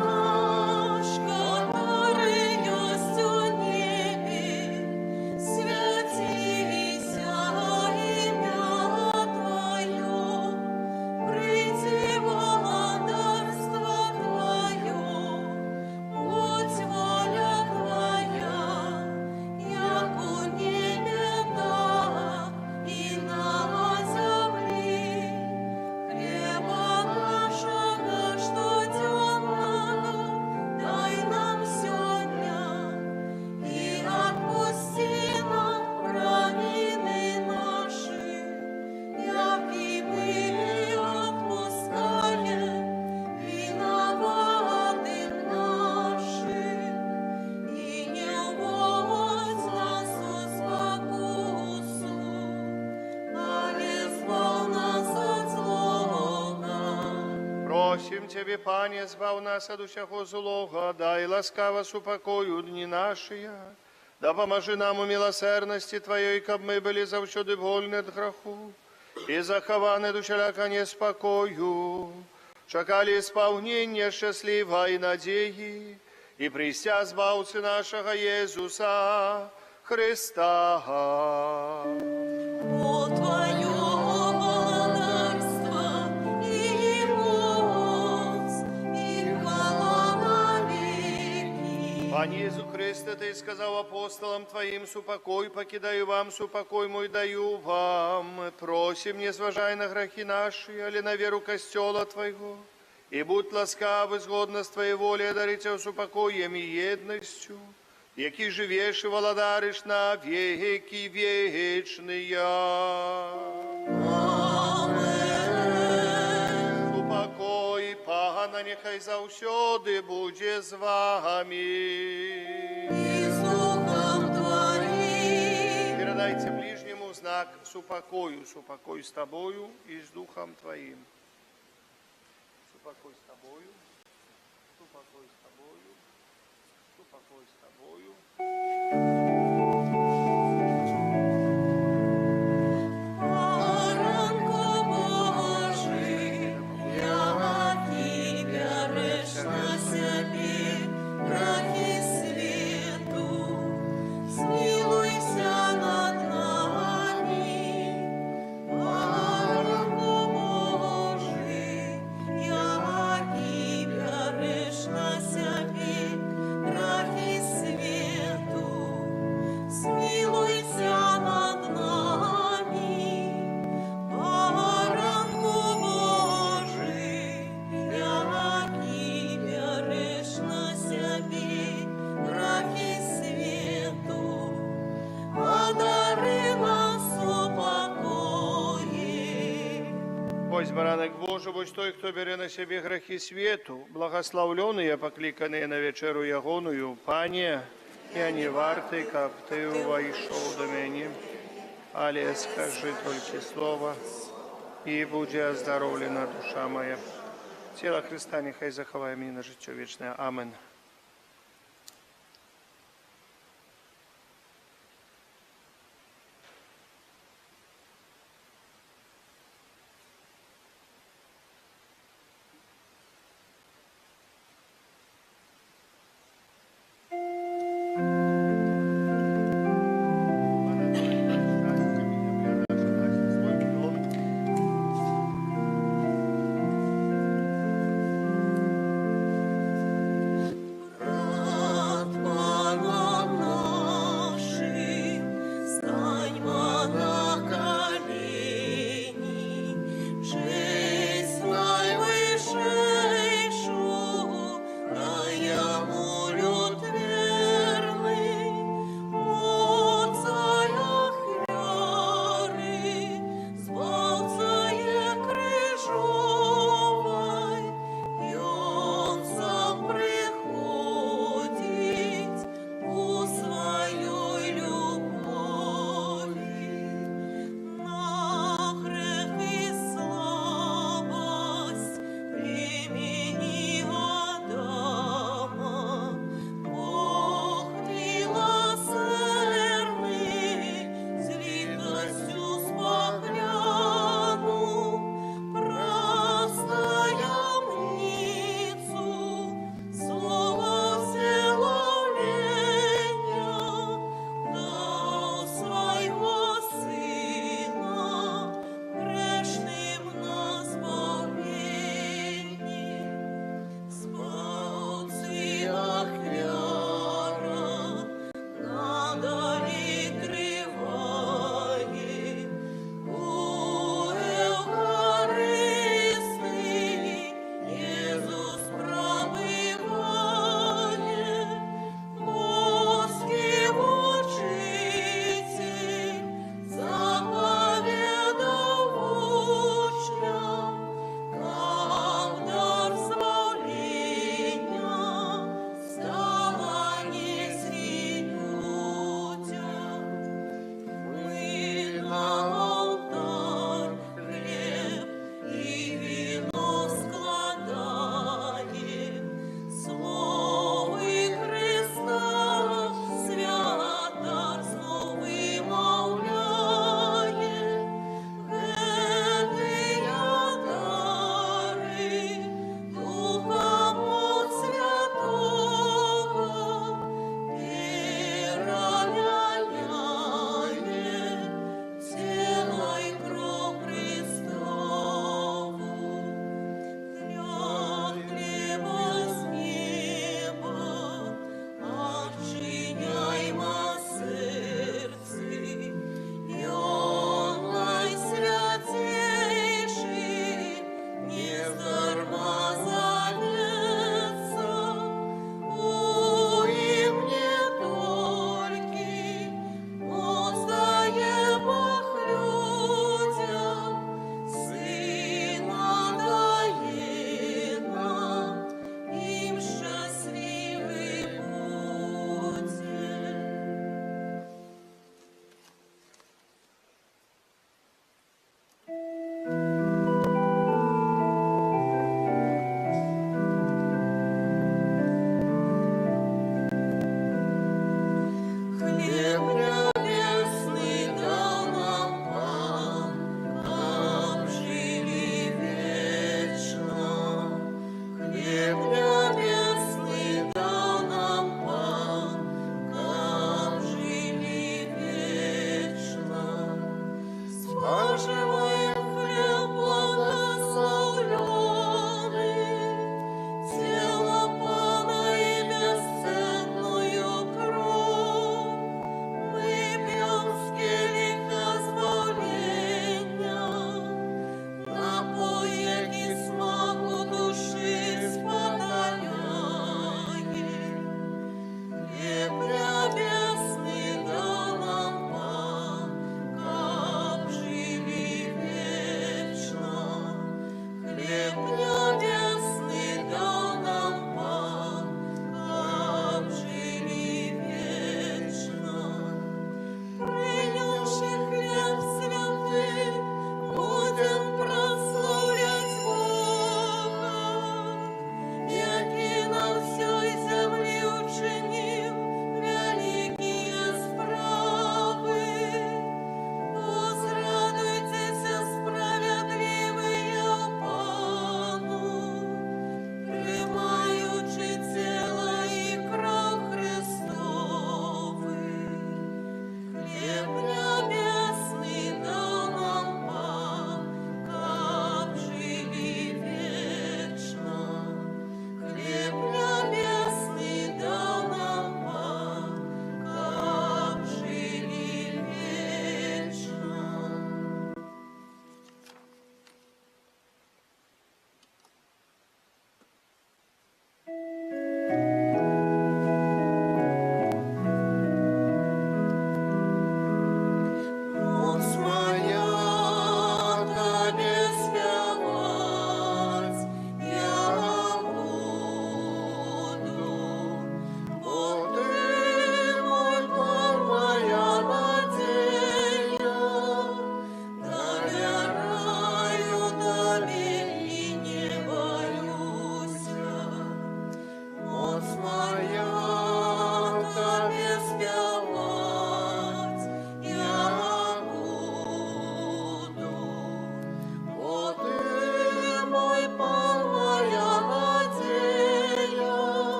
наш, который есть у небе, Просим Тебе, Пане, збав нас от усякого злого, дай ласкаво супокою дни наши. Да поможи нам у милосердности Твоей, каб мы были завсёды вольны от греху, и захованы до всяка неспокою, чекали исполнения счастливой надеи, и прися збавцы нашего Иисуса Христа. О Твое благодарство и моц, и хвала навеки. Пане Иисус Христе, Ты сказал апостолам Твоим, супокой покидаю вам, супокой мой даю вам. Просим, не зважай на грехи наши, али на веру костела Твоего, и будь ласкавы, згодно с Твоей волей, дарите супокоем и едностью, які живеш и владариш на веки вечные. Аминь. Упокой, Пана, нехай завсёды буде з вами. И с Духом Твоим. Передайте ближнему знак супокою, супокой с тобою и с Духом Твоим. Супокой с тобою, супокой с тобою, супокой с тобою. Оранко Божий, я Тебя грешна себе, грехи свету, смилуйся над нами. Оранко Божий, я Тебя грешна себе, грехи свету, смилуйся над нами. Баранку Божий, я Тебя грешна себе, грехи свету, одари нас упокои. Ось баранок Божий, ось той, хто бере на себе грехи свету, благословленные, покликанные на вечеру ягоную, Пане, я не вартий, каб Ты увійшов до мене, але скажи тільки слово, і буде оздоровлена душа моя. Тіло Христа нехай заховає мені на життя вічне. Амин.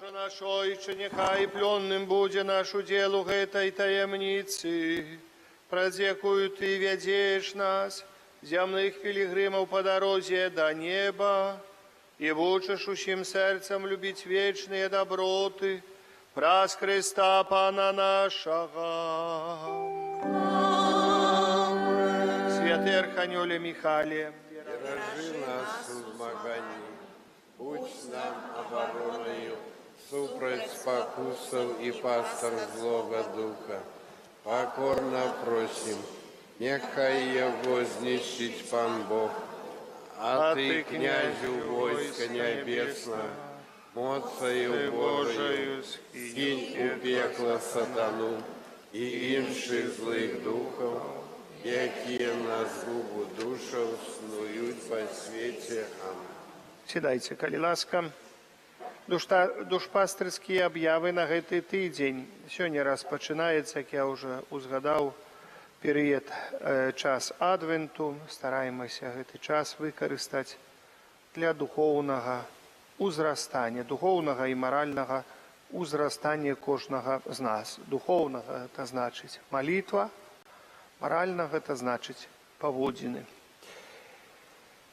Боже наш Ойче, нехай плённым будзе нашу делу гэтай таямніцы, праз якую Ты вядзеш нас, зямных пілігрымаў па дарозе да неба, і вучыш усім сэрцам любіць вечныя даброты, праз Христа Пана нашага. Святый Арханёле Михале, Бережи нас у змаганні, будь нам обороною, супроть спокусов и пастор злого духа. Покорно просим, нехай его знищить Пан Бог, а Ты, князю войска небесного, моцею Божию, скинь у пекла сатану и інших злых духов, які на згубу душаў снують по свете. Аминь. сідайце, калі ласка. Душпастырскія аб'явы на гэты тыдзень. Сёння распачынаецца, як я ўжо узгадаў, перыяд час адвенту. Стараемся гэты час выкарыстаць для духоўнага узрастання, духоўнага і маральнага узрастання кожнага з нас. Духоўнага – гэта значыць малітва, маральнага – гэта значыць паводзіны.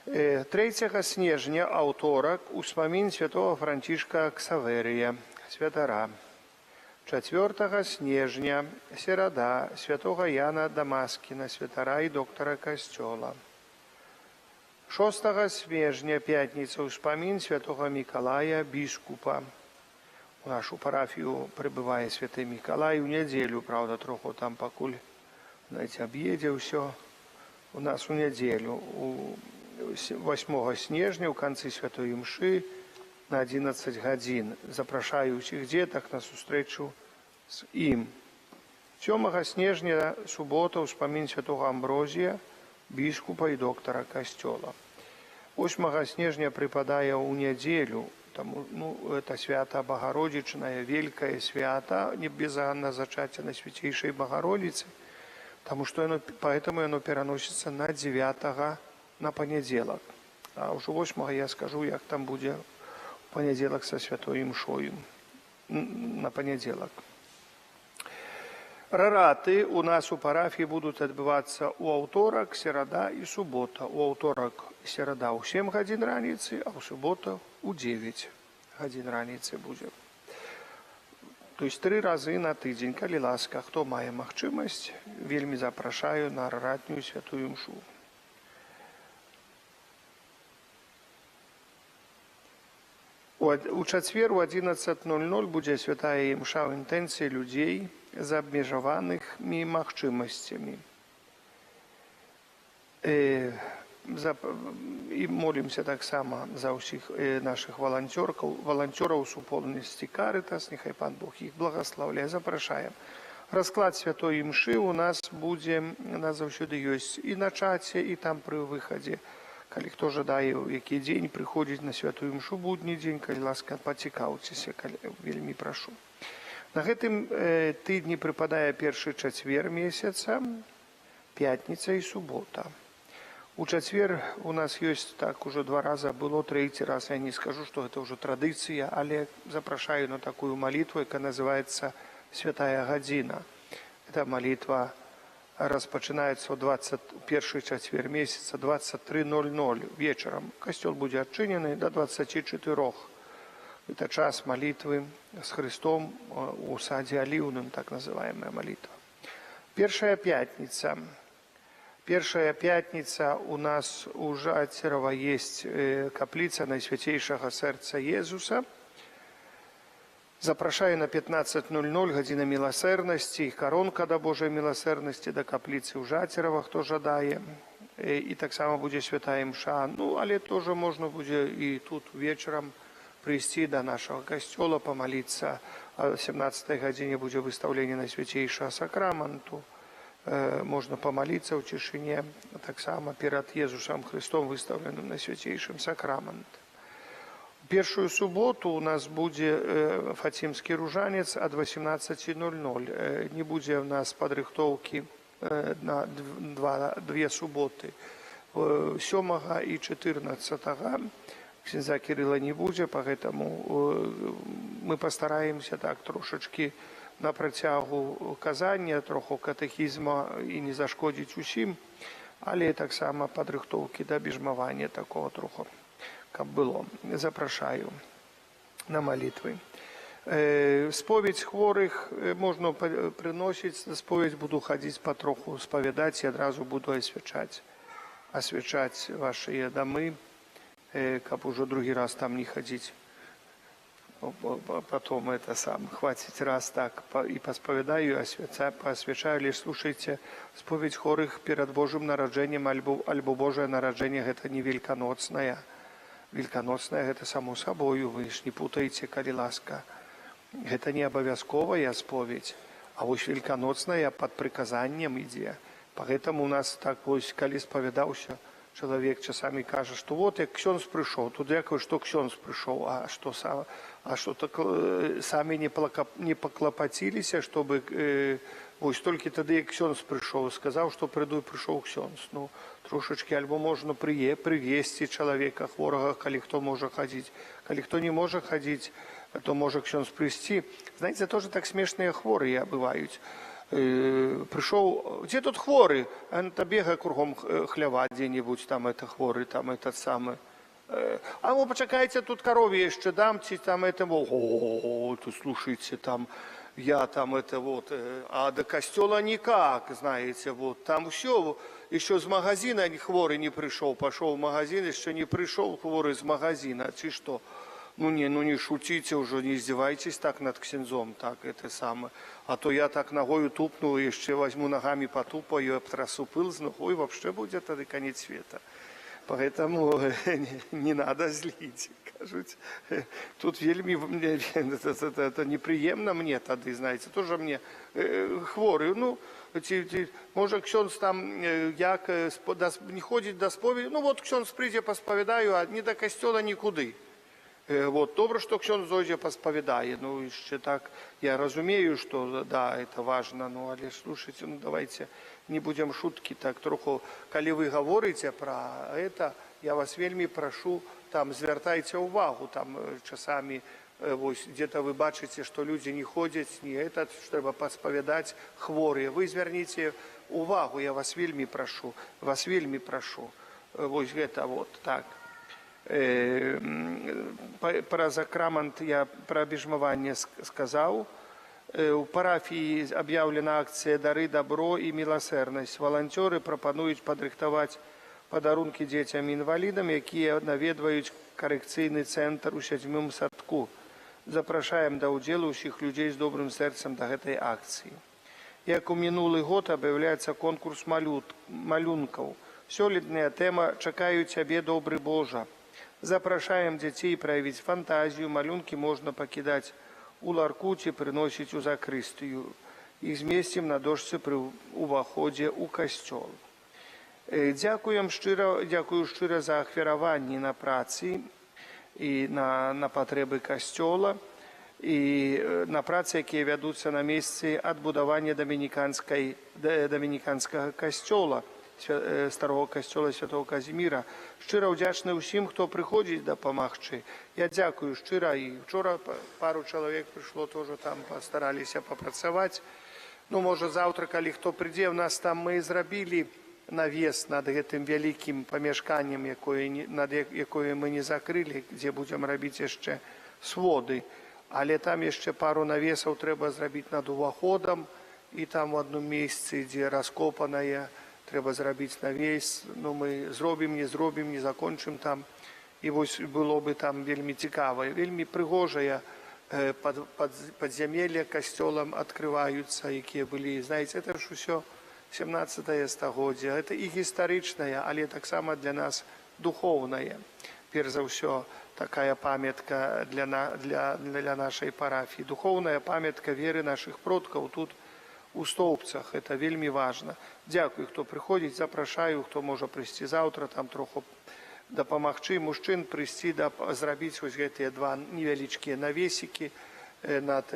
3 снежня, аўторак, успамін святого Францішка Ксаверыя, святара. 4 снежня, серада, святого Яна Дамаскіна, святара і доктара касцёла. 6 снежня, пятніца, успамін святого Мікалая, біскупа. У нашу парафію прыбывае святы Мікалай у нядзелю, правда, троху там пакуль, знаете, аб'едзе ўсё. У нас у нядзелю, 8 снежня, у канцы святой імшы, на 11 гадзін. Запрашаю ўсіх дзетак на сустрэчу з ім. 7 снежня, субота, успамін святого Амброзія, біскупа і доктара касцёла. 8 снежня прыпадае ў нядзелю, таму, это свята Богородичное, великое свято, не без зачатия на Святейшей Богородице, поэтому оно переносится на 9 на понедельник. А уже 8 я скажу, як там будет в понедельник со Святой Імшою на понедельник. Рараты у нас у парафии будут отбываться у аўторак, серада и суббота. У аўторак и серада у 7 гадзін раніцы, а у суббота у 9 гадзін раніцы будет. То есть 3 разы на тыдзень, калі ласка, хто мае магчымасць, вельмі запрашаю на раратнюю святую імшу. У чацвер у 11:00 будзе святая імша ў інтэнцыі людзей з абмежаванымі магчымасцямі. І молімся таксама за ўсіх нашых валанцёраў супольнасці Карытас, няхай Пан Бог іх благаслаўляе, запрашаем. Расклад святой імшы у нас будзе, у нас заўсёды ёсць і на чаце, і там пры выхадзе. Калі хто жадае, у які дзень прыходзіць на святую імшу будні дзень, калі ласка, пацікаўцеся, вельмі прашу. На гэтым тыдні прыпадае першы чацвер месяца, пятніца і субота. У чацвер у нас ёсць, так, уже 2 раза было, 3-й раз, я не скажу, што гэта ўжо традыцыя, але запрашаю на такую малітву, яка называецца «Святая гадзіна». Эта малітва распачынаецца ў 21 чацвер месяца 23:00 вечарам. Касцёл будзе адчынены до 24. Это час молитвы с Христом у саде Оливном, так называемая молитва. Первая пятница у нас у Жатерова есть каплица Найсвятейшего Сердца Иисуса. Запрашаю на 15:00 гадзіна милосердности, коронка до Божьей милосердности, до каплицы у Жатерова, кто жадае. И так само будет святая имша. Ну, але тоже можно будет и тут вечером прийти до нашего костела, помолиться. О 17 године будет выставление Найсвятейшего Сакраменту. Можно помолиться в тишине. Так само перед Иисусом Христом выставленным Найсвятейшим Сакраментом. Первую субботу у нас будет Фатимский ружанец от 18:00. Не будет у нас подрыхтовки на 2 субботы. 7 и 14 ксенза Кирилла не будет, поэтому мы постараемся так трошечки на працягу казання, троху катэхізма і не зашкодзіць усім, але таксама падрыхтоўкі да біжмавання такого троху, каб было. Запрашаю на молитвы. Споведь хворых можно приносить, на споведь буду ходить потроху, споведать и одразу буду освячать ваши домы, как уже другий раз там не ходить. Потом это сам, хватит раз так и посповедаю, посвячаю, лишь слушайте, споведь хворых перед Божьим народжением, альбо Божие народжение, это не великоноцное. Великоноцное, это само собою, вы ж не путаете, коли ласка. Это не обовязковая споведь, а вот великоноцная под приказанием идея. Поэтому у нас так, вот, коли споведался, человек часами кажет, что вот я ксенз пришел, тут дякую, что ксенз пришел, а что так сами не поклопотились, чтобы вот только тогда ксенз пришел, сказал, что приду и пришел ксенз. Ну, трошечки, альбо можно привести человека хворого, коли кто может ходить, коли кто не может ходить, то може ксенз прийти. Знаете, тоже так смешные хворые бывают. Пришел, где тут хворый? Он бегает кругом хлява где-нибудь, там это хворый, там этот самый. А вы почекайте, тут корове еще дамте, там это, ты слушайте, там, я там это вот, а до костела никак, знаете, вот, там все, еще с магазина хворый не пришел, пошел в магазин, еще не пришел хворый из магазина, чи что? Ну не шутите уже, не издевайтесь так над ксензом, так это самое. А то я так ногою тупну, еще возьму ногами потупаю, обтрасу пыл с ногой, вообще будет это конец света. Поэтому не надо злить, кажуть. Тут вельми, это неприемно мне тогда, знаете, тоже мне хворый, ну, може ксенз там, як не ходить до споведи, ну вот ксенз прийде посповідаю, а не до костела нікуди. Вот, добре, что ксенз зойде посповедает. Ну, еще так, я разумею, что да, это важно, ну, але слушайте, ну, давайте не будем шутки так троху. Коли вы говорите про это, я вас вельми прошу, там, звертайте увагу, там, часами, вот, где-то вы бачите, что люди не ходят, не этот, чтобы посповедать хворые. Вы зверните увагу, я вас вельми прошу, вот это вот, так. Про закрамент я про біжмаванне сказаў. У парафіі аб'яўлена акцыя «Дары, добро і міласэрнасць». Валанцёры прапануюць падрыхтаваць падарункі дзецям-інвалідам, якія наведваюць карэкцыйны цэнтр у 7-м садку. Запрашаем да ўдзелу ўсіх людзей з добрым сэрцам да гэтай акцыі. Як у мінулы год аб'яўляецца конкурс малюнкаў. Сёлетняя тэма «Чакаю цябе, добры Божа». Запрашаем дзяцей праявіць фантазію, малюнкі можна пакідаць у ларкуце, прыносіць у закрыстыю. Іх змесцім на дошцы пры ўваходзе ў касцёл. Дзякую шчыра за ахвяраванні на працы і на патрэбы касцёла і на працы, якія вядуцца на месцы адбудавання дамініканскага касцёла, старого касцёла святого Казіміра. Шчыра ўдзячны ўсім, хто прыходзіць дапамагчы. Я дзякую шчыра, і вчора пару чалавек прыйшло, тоже там пастараліся папрацаваць. Ну, можа, заўтра, калі хто прыйдзе, у нас там мы зрабілі навес над гэтым вялікім памяшканнем, якое мы не закрылі, дзе будзем рабіць яшчэ своды. Але там яшчэ пару навесаў трэба зрабіць над уваходам, і там у адным месцы, дзе раскопанае, трэба зрабіць навес, ну мы зробім, не закончым там. І вось было бы там вельмі цікава, вельмі прыгожая падзямелле касцёлам адкрываюцца, якія былі, знаеце, это ж усё 17 стагоддзя, это і гістарычнае, але таксама для нас духоўнае. Перш за ўсё, такая памятка для нашай парафіі, духоўная памятка веры нашых продкаў тут у Стоўбцах, это вельмі важна. Дзякую, хто прыходзіць, запрашаю, хто можа прыйсці заўтра, там троху дапамагчы мужчын прыйсці, зрабіць вось гэтыя два невялічкія навесікі над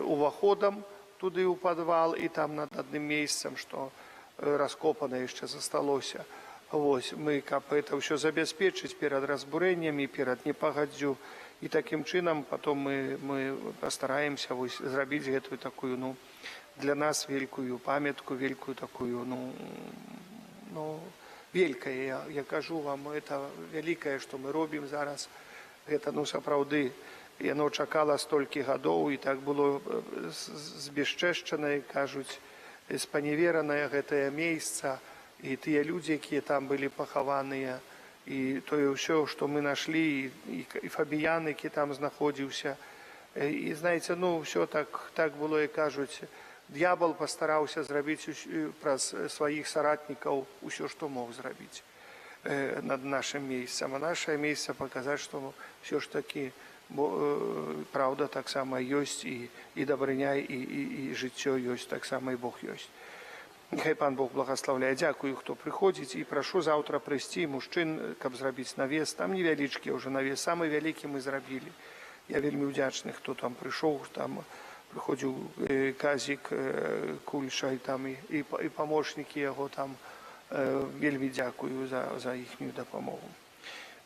уваходам туды ў падвал і там над адным месцам, што раскопана яшчэ засталося. Вось, мы, каб это ўсё забяспечыць перад разбурэннямі, перад непагаддзю, і такім чынам потом мы пастараемся вось зрабіць гэтую такую, ну, для нас великую памятку, великую такую, ну, великое, я кажу вам, это великое, что мы робім зараз, это, ну, сапраўды, яно чакала столькі гадоў, і так было збясчэшчанае, кажуць, спаневеранае гэтае месца, і тыя людзі, якія там былі пахаваныя, і тое ўсё, што мы нашлі, і Фабіян, які там знаходзіўся. І, знаеце, ну, ўсё так было, і кажуць, д'ябал пастараўся зрабіць праз сваіх саратнікаў усё, што мог зрабіць над нашым месцам. А нашае месца паказаць, што ўсё ж такі праўда таксама ёсць, і дабрыня, і жыццё ёсць, таксама і Бог ёсць. Нехай Пан Бог благаслаўляе. Дзякую, хто прыходзіць, і прашу заўтра прыйсці мужчын, каб зрабіць навес. Там невялічкі ўжо навес, самы вялікі мы зрабілі. Я вельмі ўдзячны, хто там прыйшоў, там прыходзіў Казік Кульша, і памочнікі яго там. Вельмі дзякую за іхнюю дапамогу.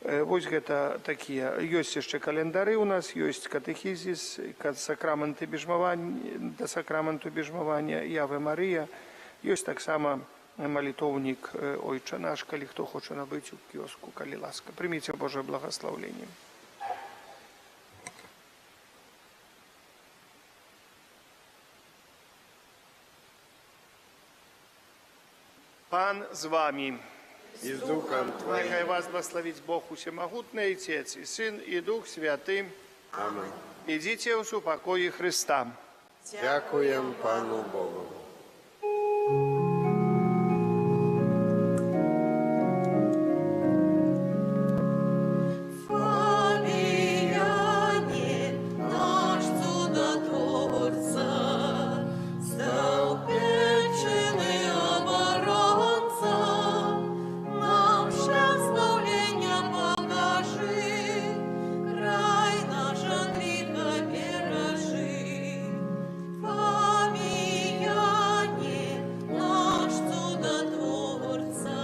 Вось гэта такія. Ёсць яшчэ календары ў нас, ёсць катэхізіс, да сакраменту бежмавання, Яве Марыя. Ёсць таксама малітоўнік Ойча наш, калі хто хоча набыць у кіоску, калі ласка. Прыміце Божае благаслаўленне. Пан з вами. И с Духом Твоим. Нехай вас благословить Бог Усемогутный, Отец и Сын, и Дух Святый. Аминь. Идите в упокое Христа. Дякуем Пану Богу. Фабияне, наш чудотворца, стал печеный оборонца, нам счастливления покажи, край наш от греха бережи. Фабияне, наш чудотворца,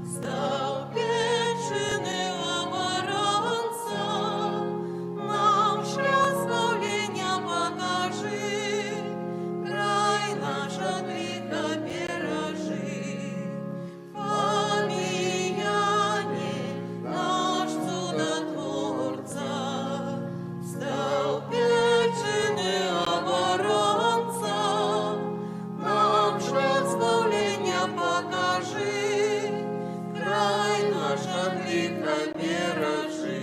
стал печеный оборонца, нам счастливления покажи, край наш от греха бережи. Фабияне, наш чудотворца, стал печеный оборонца, нам счастливления покажи, край наш от греха бережи.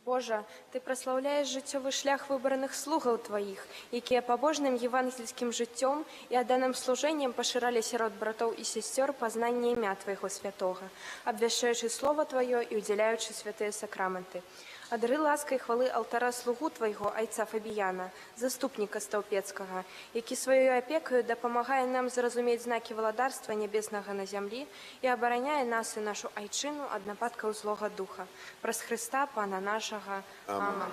Божа, Ты праслаўляеш жыццёвы шлях выбраных слугаў Тваіх, якія пабожным евангельскім жыццём і адданым служэннем пашыралі сярод братоў і сясцёр пазнанне імя Твайго святога, абвяшчаючы Слова Тваё і удзяляючы святыя сакраменты. Адры ласкай хвалы алтара слугу Твайго, айца Фабіяна, заступніка стаўпецкага, які сваёй апекаю дапамагае нам зразумець знакі валадарства нябеснага на зямлі і абараняе нас і нашу айчыну ад нападкаў злога духа. Праз Хрыста, Пана нашага. Аминь.